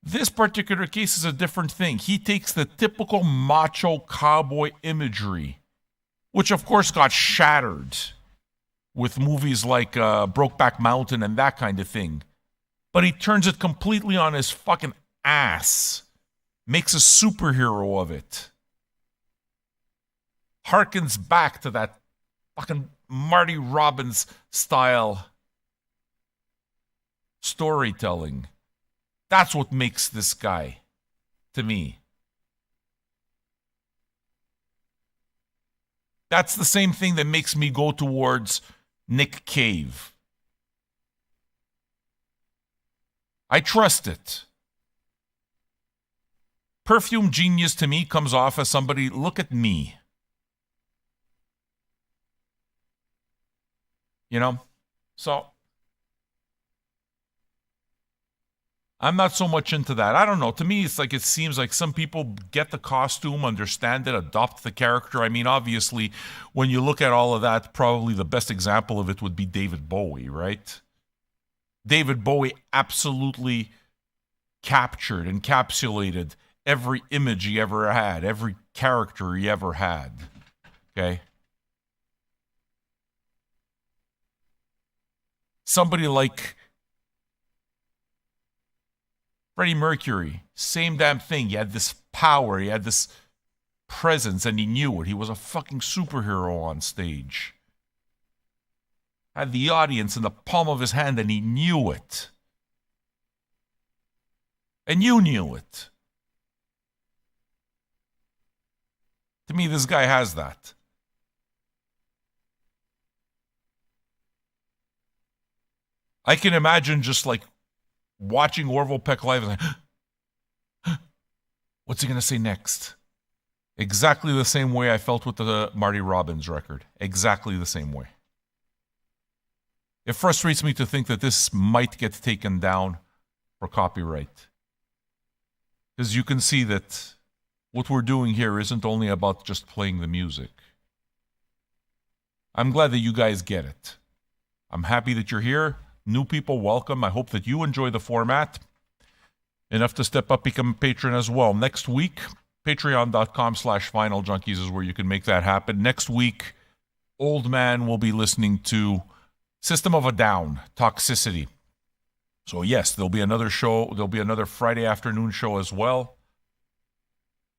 This particular case is a different thing. He takes the typical macho cowboy imagery, which of course got shattered with movies like Brokeback Mountain and that kind of thing. But he turns it completely on his fucking ass. Makes a superhero of it. Harkens back to that fucking Marty Robbins style storytelling. That's what makes this guy, to me. That's the same thing that makes me go towards Nick Cave. I trust it. Perfume Genius to me comes off as somebody, look at me. You know? So I'm not so much into that. I don't know. To me, it's like it seems like some people get the costume, understand it, adopt the character. I mean, obviously, when you look at all of that, probably the best example of it would be David Bowie, right? David Bowie absolutely captured, encapsulated every image he ever had, every character he ever had. Okay? Somebody like Freddie Mercury, same damn thing. He had this power, he had this presence, and he knew it. He was a fucking superhero on stage. Had the audience in the palm of his hand, and he knew it. And you knew it. To me, this guy has that. I can imagine just like watching Orville Peck live and like, what's he going to say next? Exactly the same way I felt with the Marty Robbins record. Exactly the same way. It frustrates me to think that this might get taken down for copyright. Because you can see that what we're doing here isn't only about just playing the music. I'm glad that you guys get it. I'm happy that you're here. New people, welcome. I hope that you enjoy the format enough to step up, become a patron as well. Next week, patreon.com/Vinyl Junkies is where you can make that happen. Next week, Old Man will be listening to System of a Down, Toxicity. So yes, there'll be another show. There'll be another Friday afternoon show as well.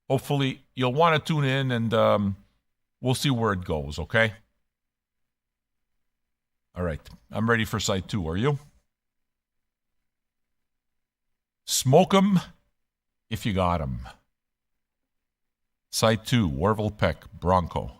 Hopefully, you'll want to tune in, and we'll see where it goes, okay? All right, I'm ready for side 2. Are you? Smoke 'em if you got 'em. Side 2, Orville Peck, Bronco.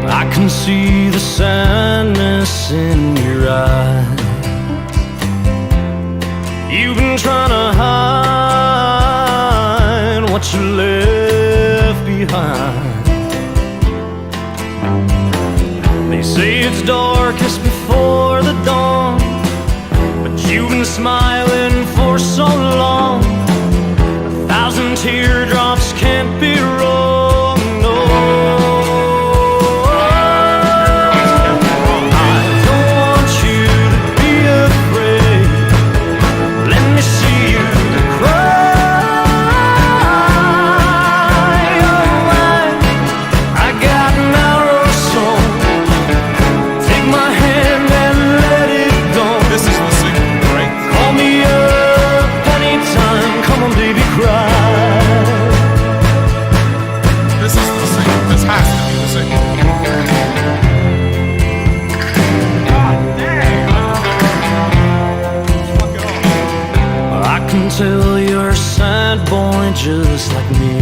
I can see the sadness in your eyes. You've been trying to hide what you left behind. They say it's darkest before the dawn, but you've been smiling for so long. 1,000 teardrops can't be wrong, no. Tell you're a sad boy just like me.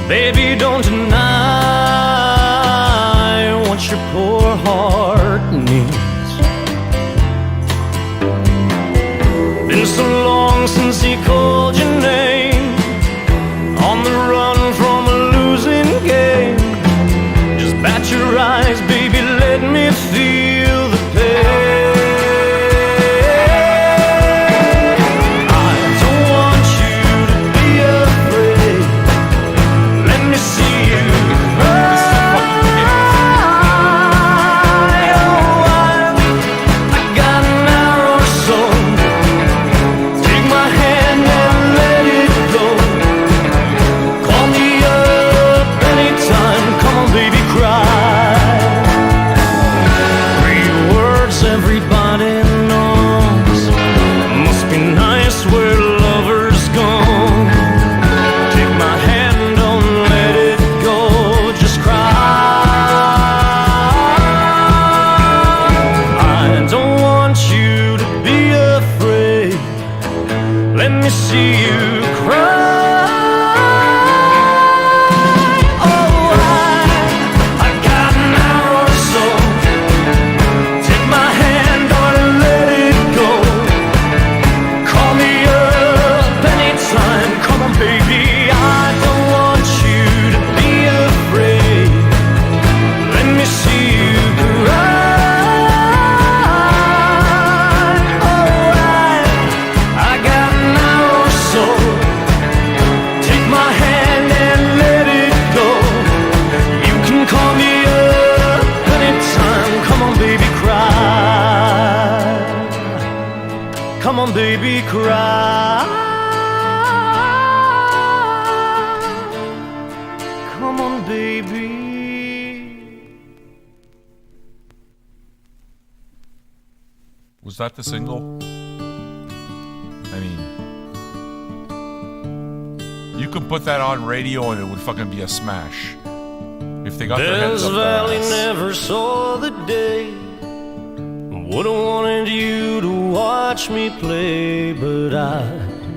Baby, don't deny what your poor heart needs. Been so long since he called your name, on the run from a losing game. Just bat your eyes, baby, let me feel the pain. Go. Come on, baby, cry. Come on, baby. Was that the single? I mean, you could put that on radio and it would fucking be a smash. If they got their heads up their Valley ass. never saw the day. Would've wanted you to watch me play, but I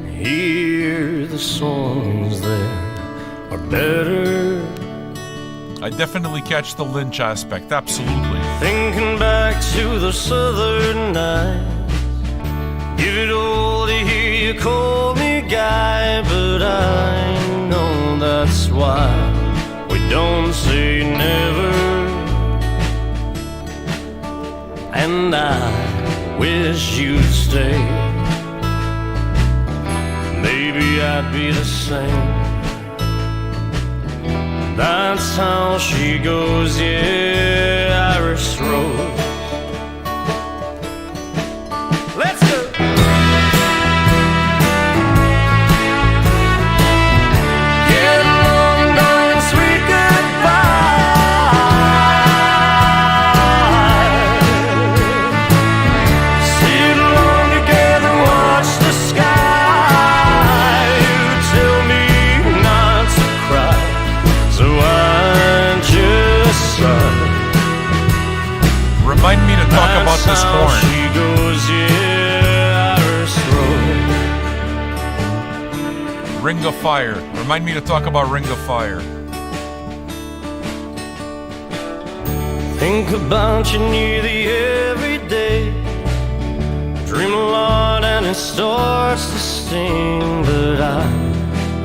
hear the songs there are better. I definitely catch the Lynch aspect, absolutely. Thinking back to the southern nights, give it all to hear you call me guy, but I know that's why we don't say never. And I wish you'd stay. Maybe I'd be the same. That's how she goes, yeah, Irish Rose. Let's go! Get along, darling, sweet goodbye. Sit along together, watch the sky. You tell me not to cry, so I just sigh. Remind me to talk about this That's how horn. she goes, yeah, Irish Rose. Ring of Fire. Remind me to talk about Ring of Fire. Think about you nearly every day. Dream a lot and it starts to sting, but I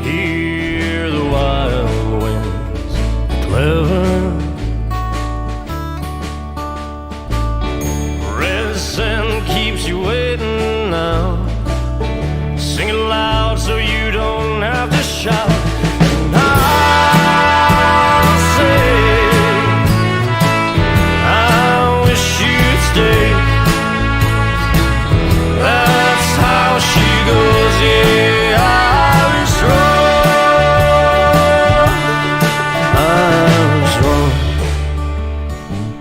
hear the wild winds clever. Red sand keeps you waiting now. Sing it loud so you don't have to shout. And I'll say, I wish you'd stay. That's how she goes, yeah, Irish Rose. Irish Rose.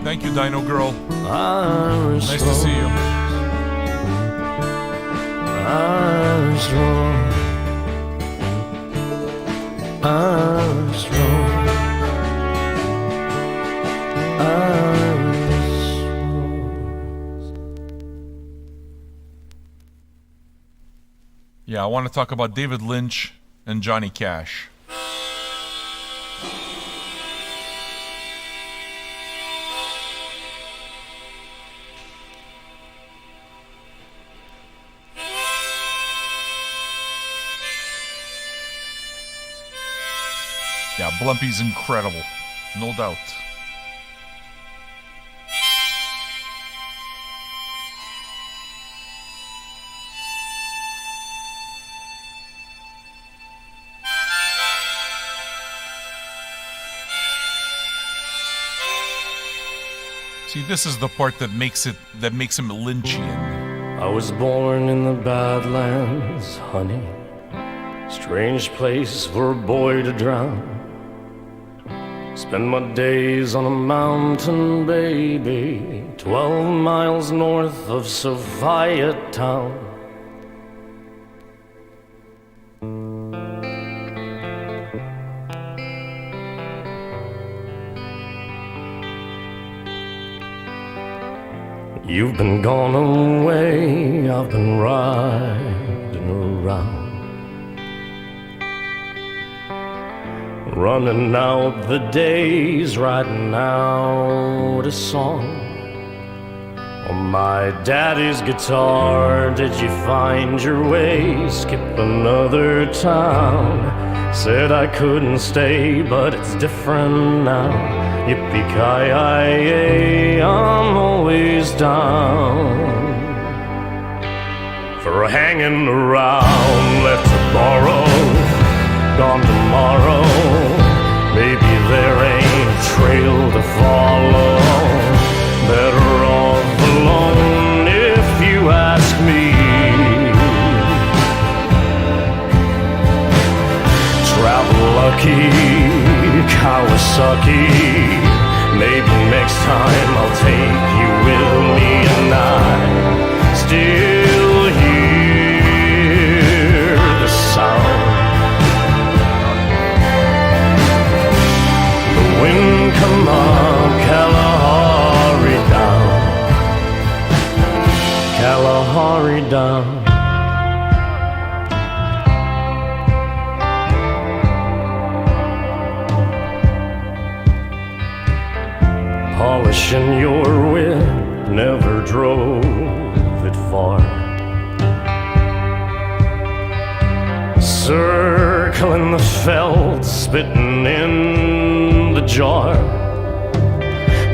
Thank you, Dino Girl. Irish Nice to see you. Irish Rose. Irish Rose. Irish Rose. Yeah, I want to talk about David Lynch and Johnny Cash. Yeah, Blumpy's incredible, no doubt. See, this is the part that makes him Lynchian. I was born in the Badlands, honey. Strange place for a boy to drown. Spend my days on a mountain, baby, 12 miles north of Sophia town. You've been gone away, I've been riding around, running out the days, writing out a song on my daddy's guitar. Did you find your way? Skip another town. Said I couldn't stay, but it's different now. Yippee-ki-yay, I'm always down for hanging around. Left to borrow, gone tomorrow. Maybe there ain't a trail to follow. Better off alone if you ask me. sucky. Maybe next time I'll take you with me, and I still hear the sound. The wind come up Kalahari Down, Kalahari Down. Polishing your wit never drove it far. Circling the felt, spitting in the jar.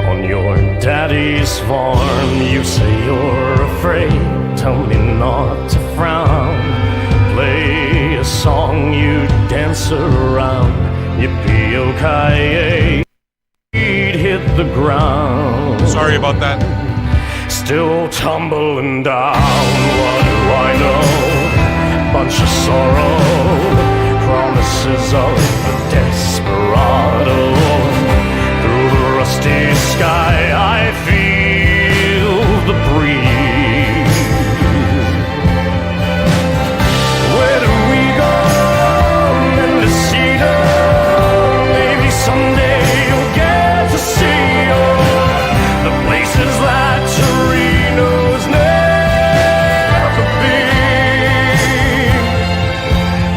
On your daddy's farm, you say you're afraid. Tell me not to frown. Play a song, you dance around. Yippee-o-ki-yay. Hit the ground. Sorry about that. Still tumbling down. What do I know? Bunch of sorrow, promises of a desperado. Through the rusty sky I feel the breeze. Where do we go? Mendocino. Maybe someday you'll get to see the places that Torino's never been.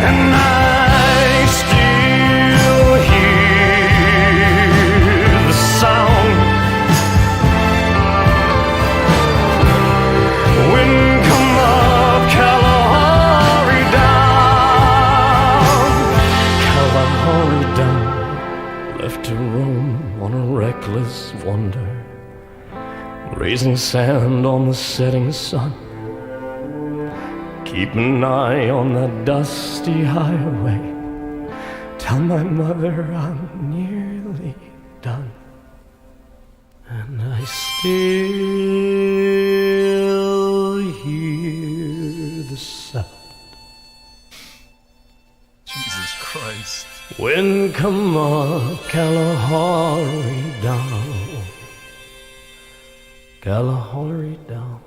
And I still hear the sound. Wind come up Kalahari Down, Kalahari Down. Left to roam on a reckless wonder, raising sand on the setting sun. Keep an eye on that dusty highway. Tell my mother I'm nearly done. And I still hear the sound. Jesus Christ. Wind come up Kalahari Down, Kalahari Down.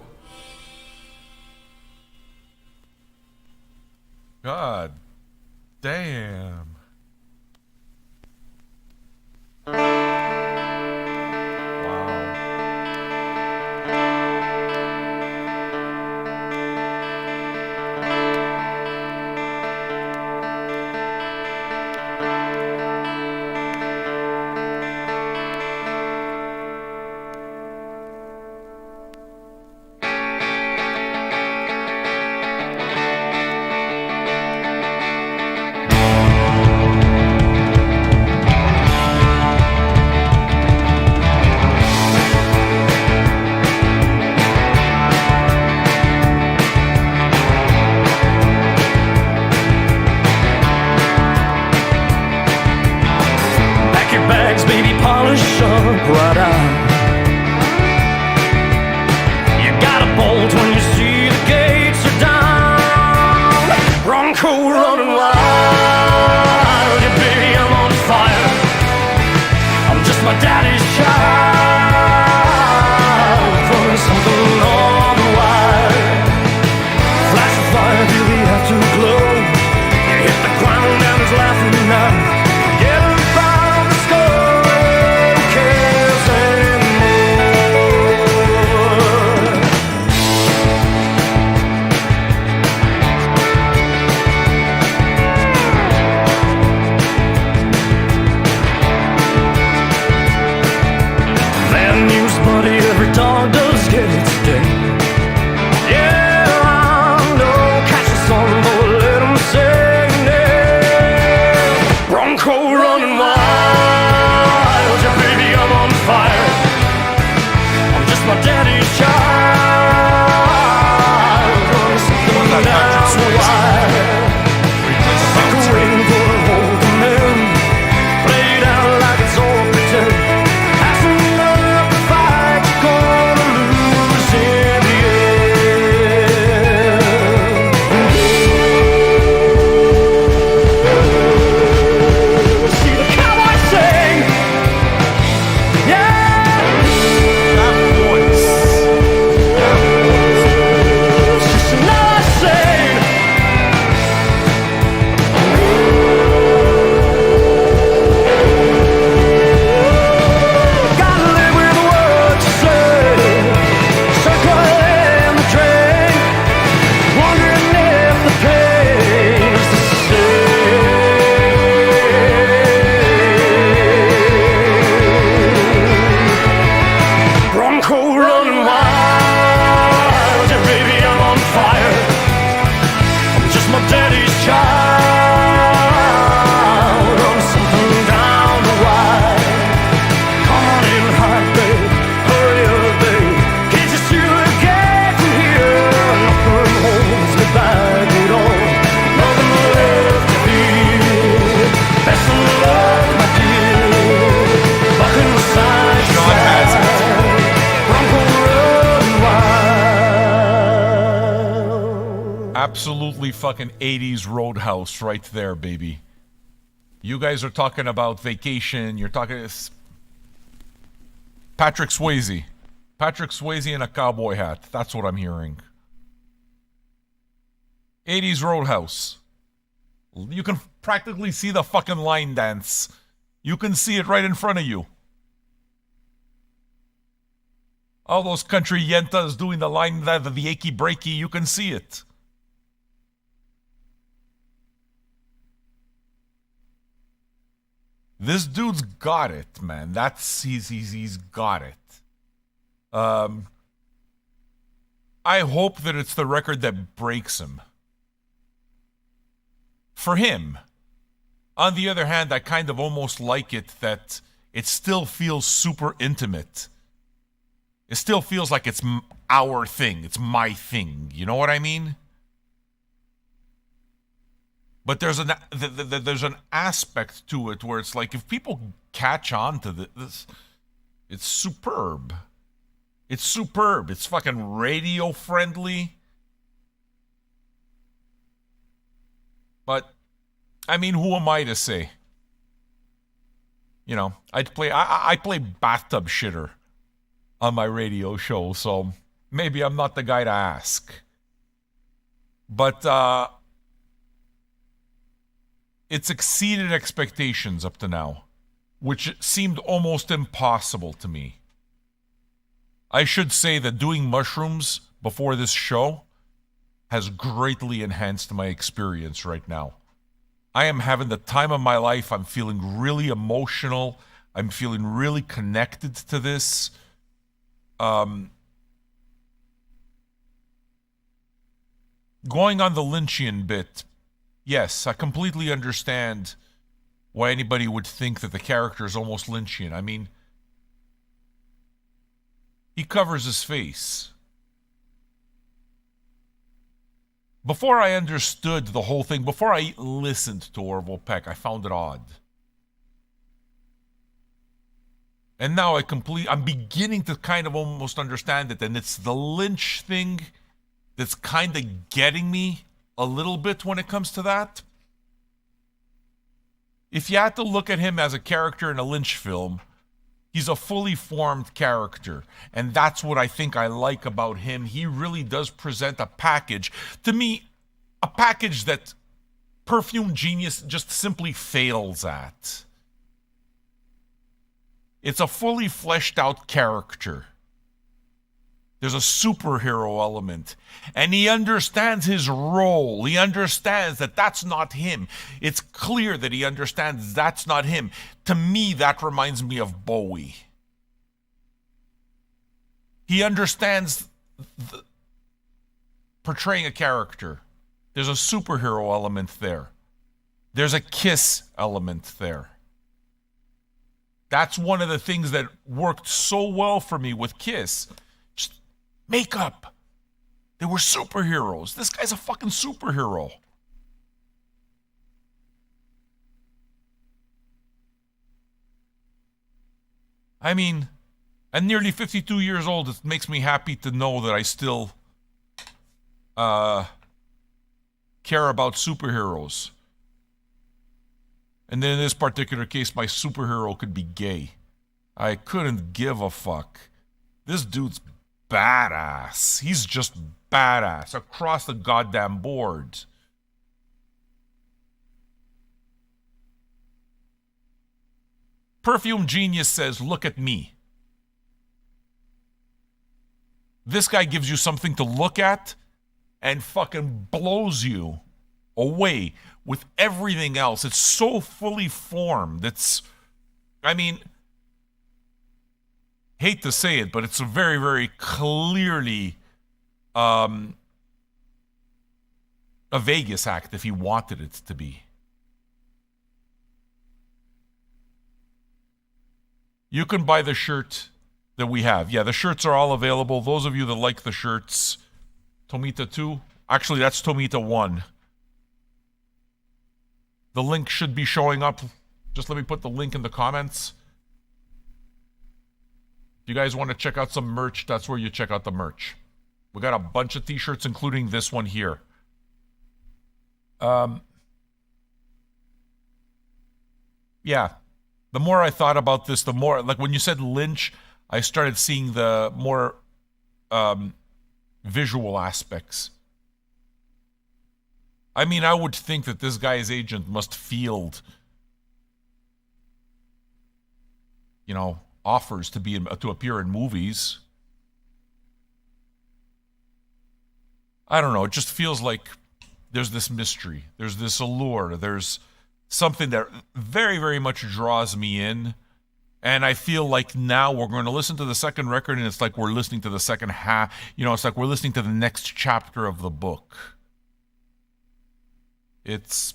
God damn. running wild. Yeah, baby, I'm on fire. I'm just my daddy's child. I'm something down the wire. Come on in, hot babe. Hurry up, babe. Can't you see the gate from here? Nothing holds me back at all. Nothing left to fear. Best of luck, my dear. Bucking side to side. Bronco running wild. Absolutely fucking 80s Roadhouse right there, baby. You guys are talking about Vacation. You're talking... Patrick Swayze. Patrick Swayze in a cowboy hat. That's what I'm hearing. 80s Roadhouse. You can practically see the fucking line dance. You can see it right in front of you. All those country yentas doing the line that the achy breaky, you can see it. This dude's got it, man. He's got it. I hope that it's the record that breaks him. For him. On the other hand, I kind of almost like it that it still feels super intimate. It still feels like it's our thing. It's my thing. You know what I mean? But there's an aspect to it where it's like if people catch on to this, it's superb. It's superb. It's fucking radio friendly. But I mean, who am I to say? You know, I play bathtub shitter on my radio show, so maybe I'm not the guy to ask. But it's exceeded expectations up to now, which seemed almost impossible to me. I should say that doing mushrooms before this show has greatly enhanced my experience right now. I am having the time of my life. I'm feeling really emotional. I'm feeling really connected to this. Going on the Lynchian bit, yes, I completely understand why anybody would think that the character is almost Lynchian. I mean, he covers his face. Before I understood the whole thing, before I listened to Orville Peck, I found it odd. And now I'm beginning to kind of almost understand it, and it's the Lynch thing that's kind of getting me a little bit when it comes to that. If you had to look at him as a character in a Lynch film, he's a fully formed character, and that's what I think I like about him. He really does present a package, to me, a package that Perfume Genius just simply fails at. It's a fully fleshed out character. There's a superhero element, and he understands his role. He understands that that's not him. It's clear that he understands that's not him. To me, that reminds me of Bowie. He understands portraying a character. There's a superhero element there. There's a Kiss element there. That's one of the things that worked so well for me with Kiss. Just makeup. They were superheroes. This guy's a fucking superhero. I mean, at nearly 52 years old, it makes me happy to know that I still care about superheroes. And then in this particular case, my superhero could be gay. I couldn't give a fuck. This dude's badass. He's just badass across the goddamn board. Perfume Genius says, look at me. This guy gives you something to look at and fucking blows you away with everything else. It's so fully formed. I mean, hate to say it, but it's a very, very clearly a Vegas act if he wanted it to be. You can buy the shirt that we have. Yeah, the shirts are all available. Those of you that like the shirts, Tomita 2. Actually, that's Tomita 1. The link should be showing up. Just let me put the link in the comments. If you guys want to check out some merch, that's where you check out the merch. We got a bunch of t-shirts, including this one here. Yeah. The more I thought about this, the more, like when you said Lynch, I started seeing the more visual aspects. I mean, I would think that this guy's agent must field, you know, offers to appear in movies. I don't know. It just feels like there's this mystery. There's this allure. There's something that very, very much draws me in. And I feel like now we're going to listen to the second record, and it's like we're listening to the second half. You know, it's like we're listening to the next chapter of the book. It's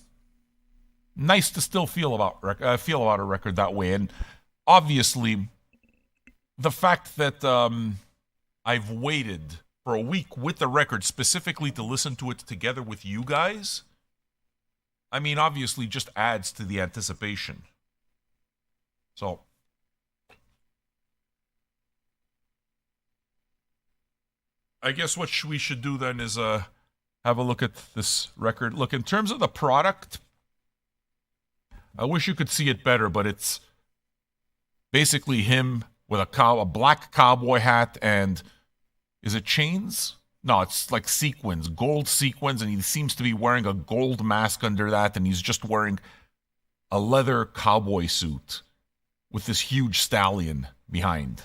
nice to still feel about a record that way. And obviously, the fact that I've waited for a week with the record specifically to listen to it together with you guys, I mean, obviously just adds to the anticipation. So, I guess what we should do then is have a look at this record. Look, in terms of the product, I wish you could see it better, but it's basically him with a black cowboy hat and, is it chains? No, it's like sequins, gold sequins, and he seems to be wearing a gold mask under that, and he's just wearing a leather cowboy suit with this huge stallion behind.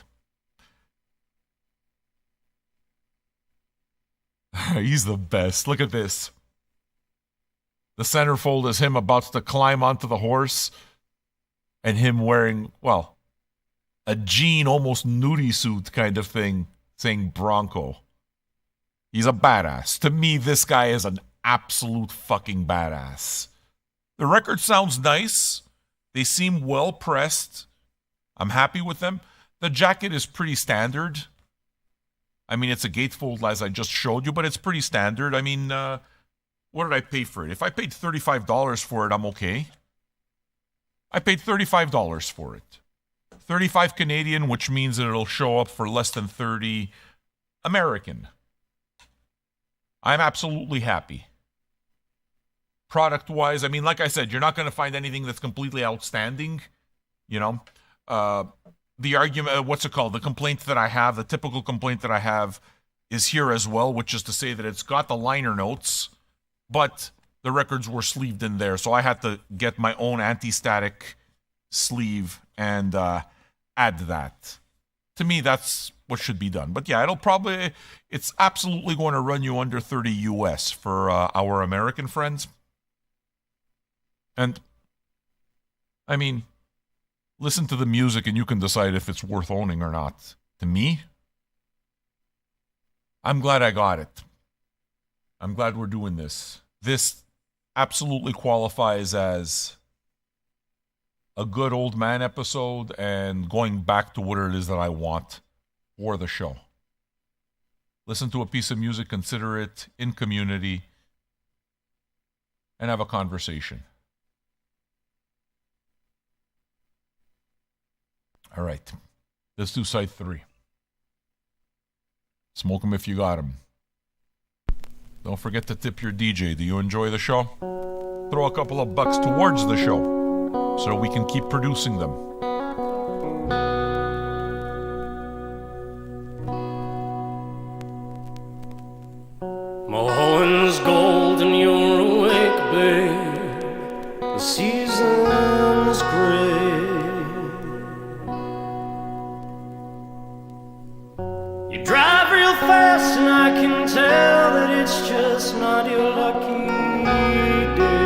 He's the best. Look at this. The centerfold is him about to climb onto the horse, and him wearing, well, a jean, almost nudie suit kind of thing, saying Bronco. He's a badass. To me, this guy is an absolute fucking badass. The record sounds nice. They seem well pressed. I'm happy with them. The jacket is pretty standard. I mean, it's a gatefold, as I just showed you, but it's pretty standard. I mean, what did I pay for it? If I paid $35 for it, I'm okay. I paid $35 for it. 35 Canadian, which means that it'll show up for less than 30 American. I'm absolutely happy. Product-wise, I mean, like I said, you're not going to find anything that's completely outstanding. You know, the argument, what's it called? The complaint that I have, the typical complaint that I have is here as well, which is to say that it's got the liner notes, but the records were sleeved in there. So I had to get my own anti-static sleeve and add that. To me, that's what should be done. But yeah, it's absolutely going to run you under 30 US for our American friends. And, I mean, listen to the music and you can decide if it's worth owning or not. To me, I'm glad I got it. I'm glad we're doing this. This absolutely qualifies as a good old man episode and going back to what it is that I want for the show. Listen to a piece of music, consider it in community, and have a conversation. All right, let's do side 3. Smoke 'em if you got 'em. Don't forget to tip your DJ. Do you enjoy the show? Throw a couple of bucks towards the show so we can keep producing them. Mulholland's gold and you're awake, babe. The season's gray. You drive real fast and I can tell that it's just not your lucky day.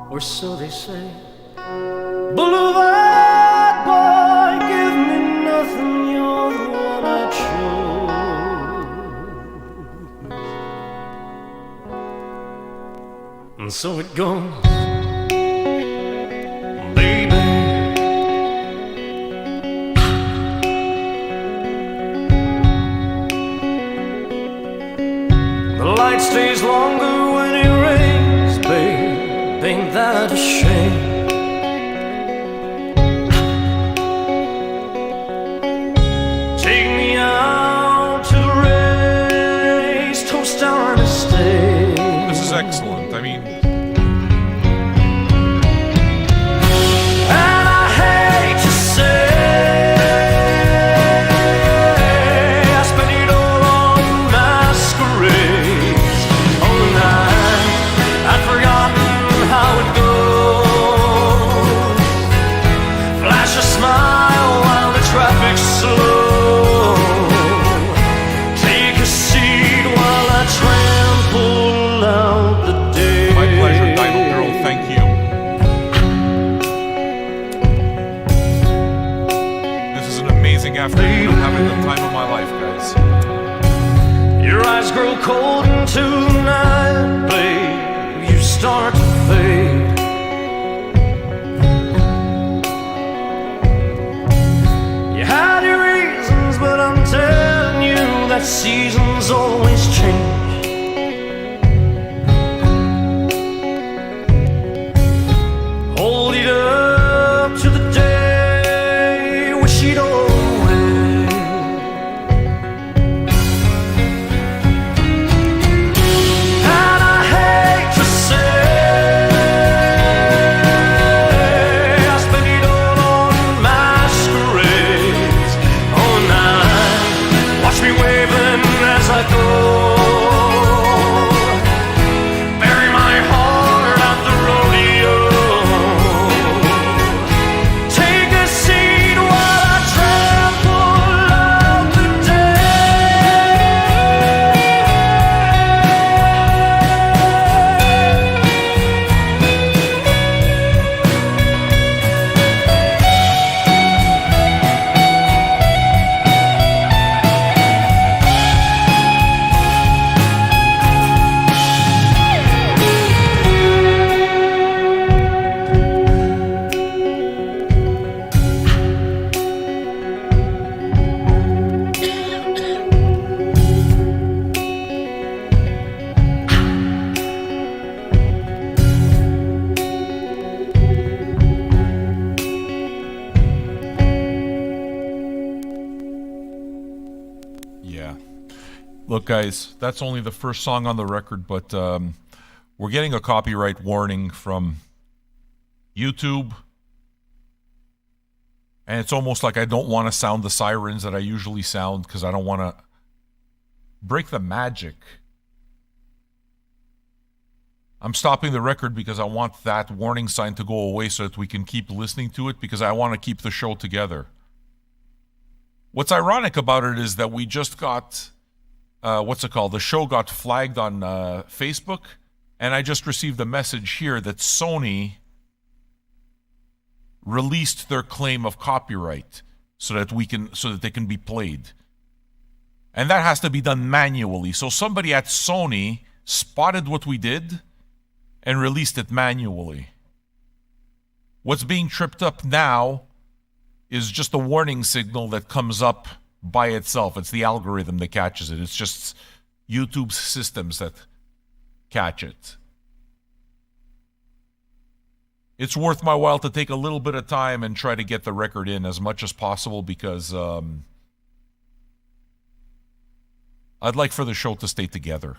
Or so they say. Boulevard And so it goes, baby. The light stays longer when it rains, babe. Ain't that a shame? Take me out to race, toast our mistake. This is excellent. I mean, And I hate to say, I spent it all on masquerades. Oh, night, I'd forgotten how it goes. Flash a smile while the traffic's slow. Take a seat while I trample out the days. my pleasure, Dino Girl. Thank you. This is an amazing afternoon. I'm having the time of my life, guys. Your eyes grow cold into the night, babe. You start to fade. You had your reasons, but I'm telling you that seasons always change. Hold it up to the day, wish it all away. And I hate to say, I spent it all on masquerades. Oh, night, watch me waving as I go. Bury my heart at the rodeo. Take a seat while I trample out the Yeah. Look, guys, that's only the first song on the record, but we're getting a copyright warning from YouTube. And it's almost like I don't want to sound the sirens that I usually sound because I don't want to break the magic. I'm stopping the record because I want that warning sign to go away so that we can keep listening to it because I want to keep the show together. What's ironic about it is that we just got, the show got flagged on Facebook, and I just received a message here that Sony released their claim of copyright so that they can be played. And that has to be done manually. So somebody at Sony spotted what we did and released it manually. What's being tripped up now is just a warning signal that comes up by itself. It's the algorithm that catches it. It's just YouTube's systems that catch it. It's worth my while to take a little bit of time and try to get the record in as much as possible because I'd like for the show to stay together.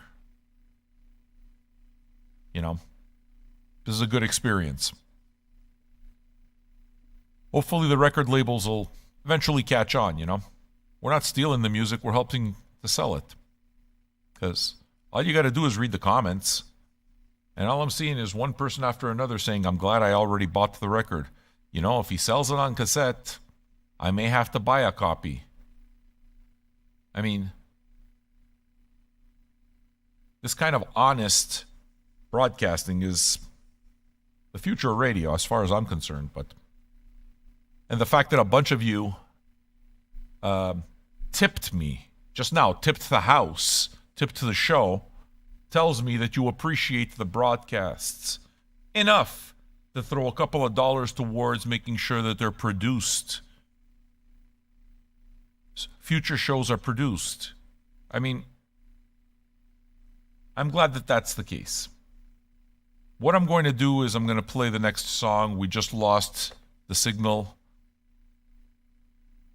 You know, this is a good experience. Hopefully the record labels will eventually catch on, you know. We're not stealing the music, we're helping to sell it. Because all you got to do is read the comments. And all I'm seeing is one person after another saying, I'm glad I already bought the record. You know, if he sells it on cassette, I may have to buy a copy. I mean, this kind of honest broadcasting is the future of radio as far as I'm concerned. And the fact that a bunch of you tipped me just now, tipped the house, tipped the show tells me that you appreciate the broadcasts enough to throw a couple of dollars towards making sure that they're produced. Future shows are produced. I mean, I'm glad that that's the case. What I'm going to do is I'm going to play the next song. We just lost the signal.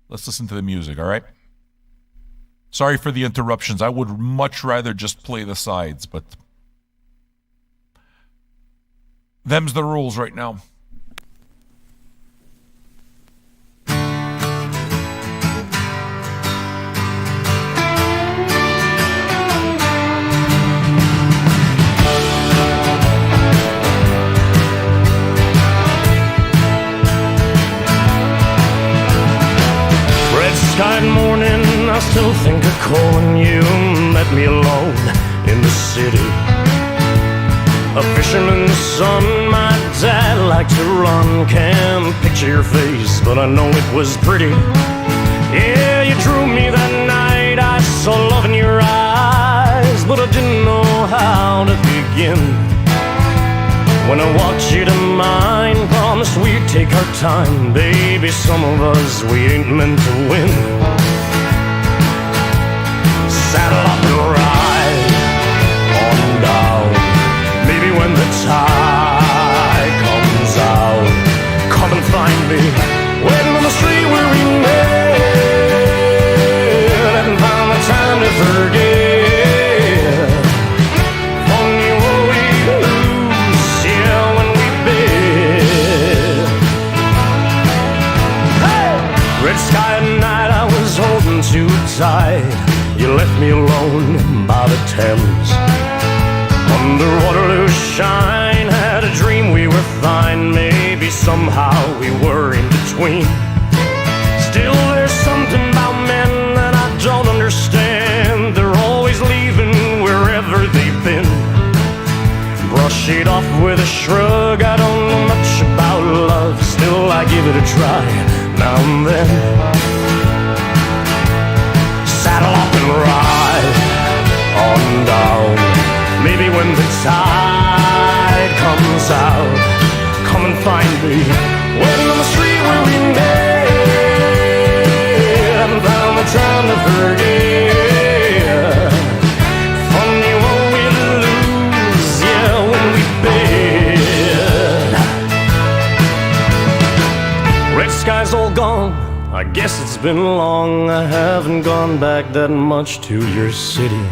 Let's listen to the music, all right? Sorry for the interruptions. I would much rather just play the sides, but them's the rules right now. Red-skied morning, I still think of calling you. Met me alone in the city. A fisherman's son, my dad liked to run. Can't picture your face, but I know it was pretty. Yeah, you drew me that night. I saw love in your eyes, but I didn't know how to begin. When I walked you to mine, promised we'd take our time. Baby, some of us, we ain't meant to win. Saddle up and ride on down. Maybe when the tide comes out, come and find me, waiting on the street where we met. Haven't found the time to forget. Only what we lose, yeah, when we bid. Hey! Red sky at night, I was holding too tight. You left me alone by the Thames. Under Waterloo shine, had a dream we were fine. Maybe somehow we were in between. Still there's something about men that I don't understand. They're always leaving wherever they've been. Brush it off with a shrug. I don't know much about love, still I give it a try now and then. Saddle up and ride on down. Maybe when the tide comes out, come and find me, waiting on the street where we met. Haven't found the time to forget. Funny what we lose, yeah, when we bid. Red sky's all gone, I guess it's been long. I haven't gone back that much to your city.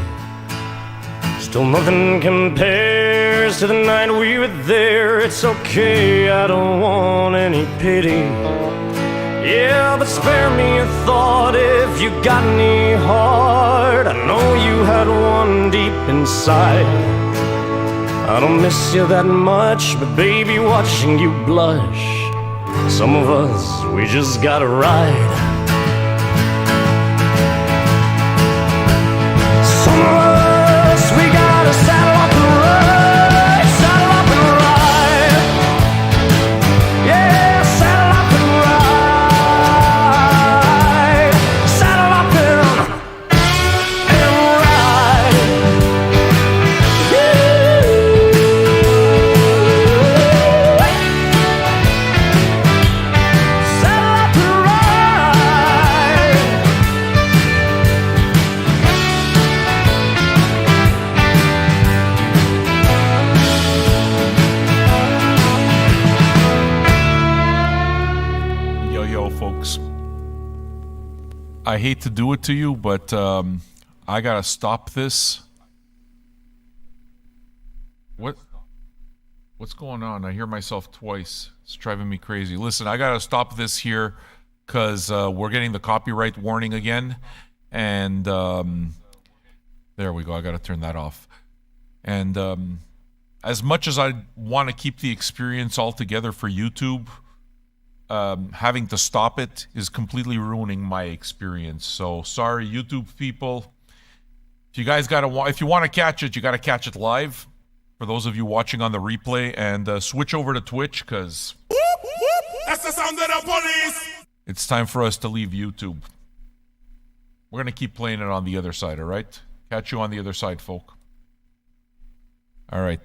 Still nothing compares to the night we were there. It's okay, I don't want any pity. Yeah, but spare me a thought if you got any heart. I know you had one deep inside. I don't miss you that much, but baby, watching you blush, some of us, we just gotta ride. Some of us, we gotta saddle up and ride, saddle up and ride. Yeah, saddle up and ride, saddle up and ride. Saddle up and ride. Yo, folks. I hate to do it to you, but I gotta stop this. What's going on? I hear myself twice. It's driving me crazy. Listen, I gotta stop this here because we're getting the copyright warning again. And there we go. I gotta turn that off. And as much as I want to keep the experience all together for YouTube, having to stop it is completely ruining my experience. So sorry, YouTube people. If you guys if you want to catch it, you got to catch it live. For those of you watching on the replay, and switch over to Twitch because That's the sound of the police. it's time for us to leave YouTube. We're gonna keep playing it on the other side. All right, catch you on the other side, folk. All right.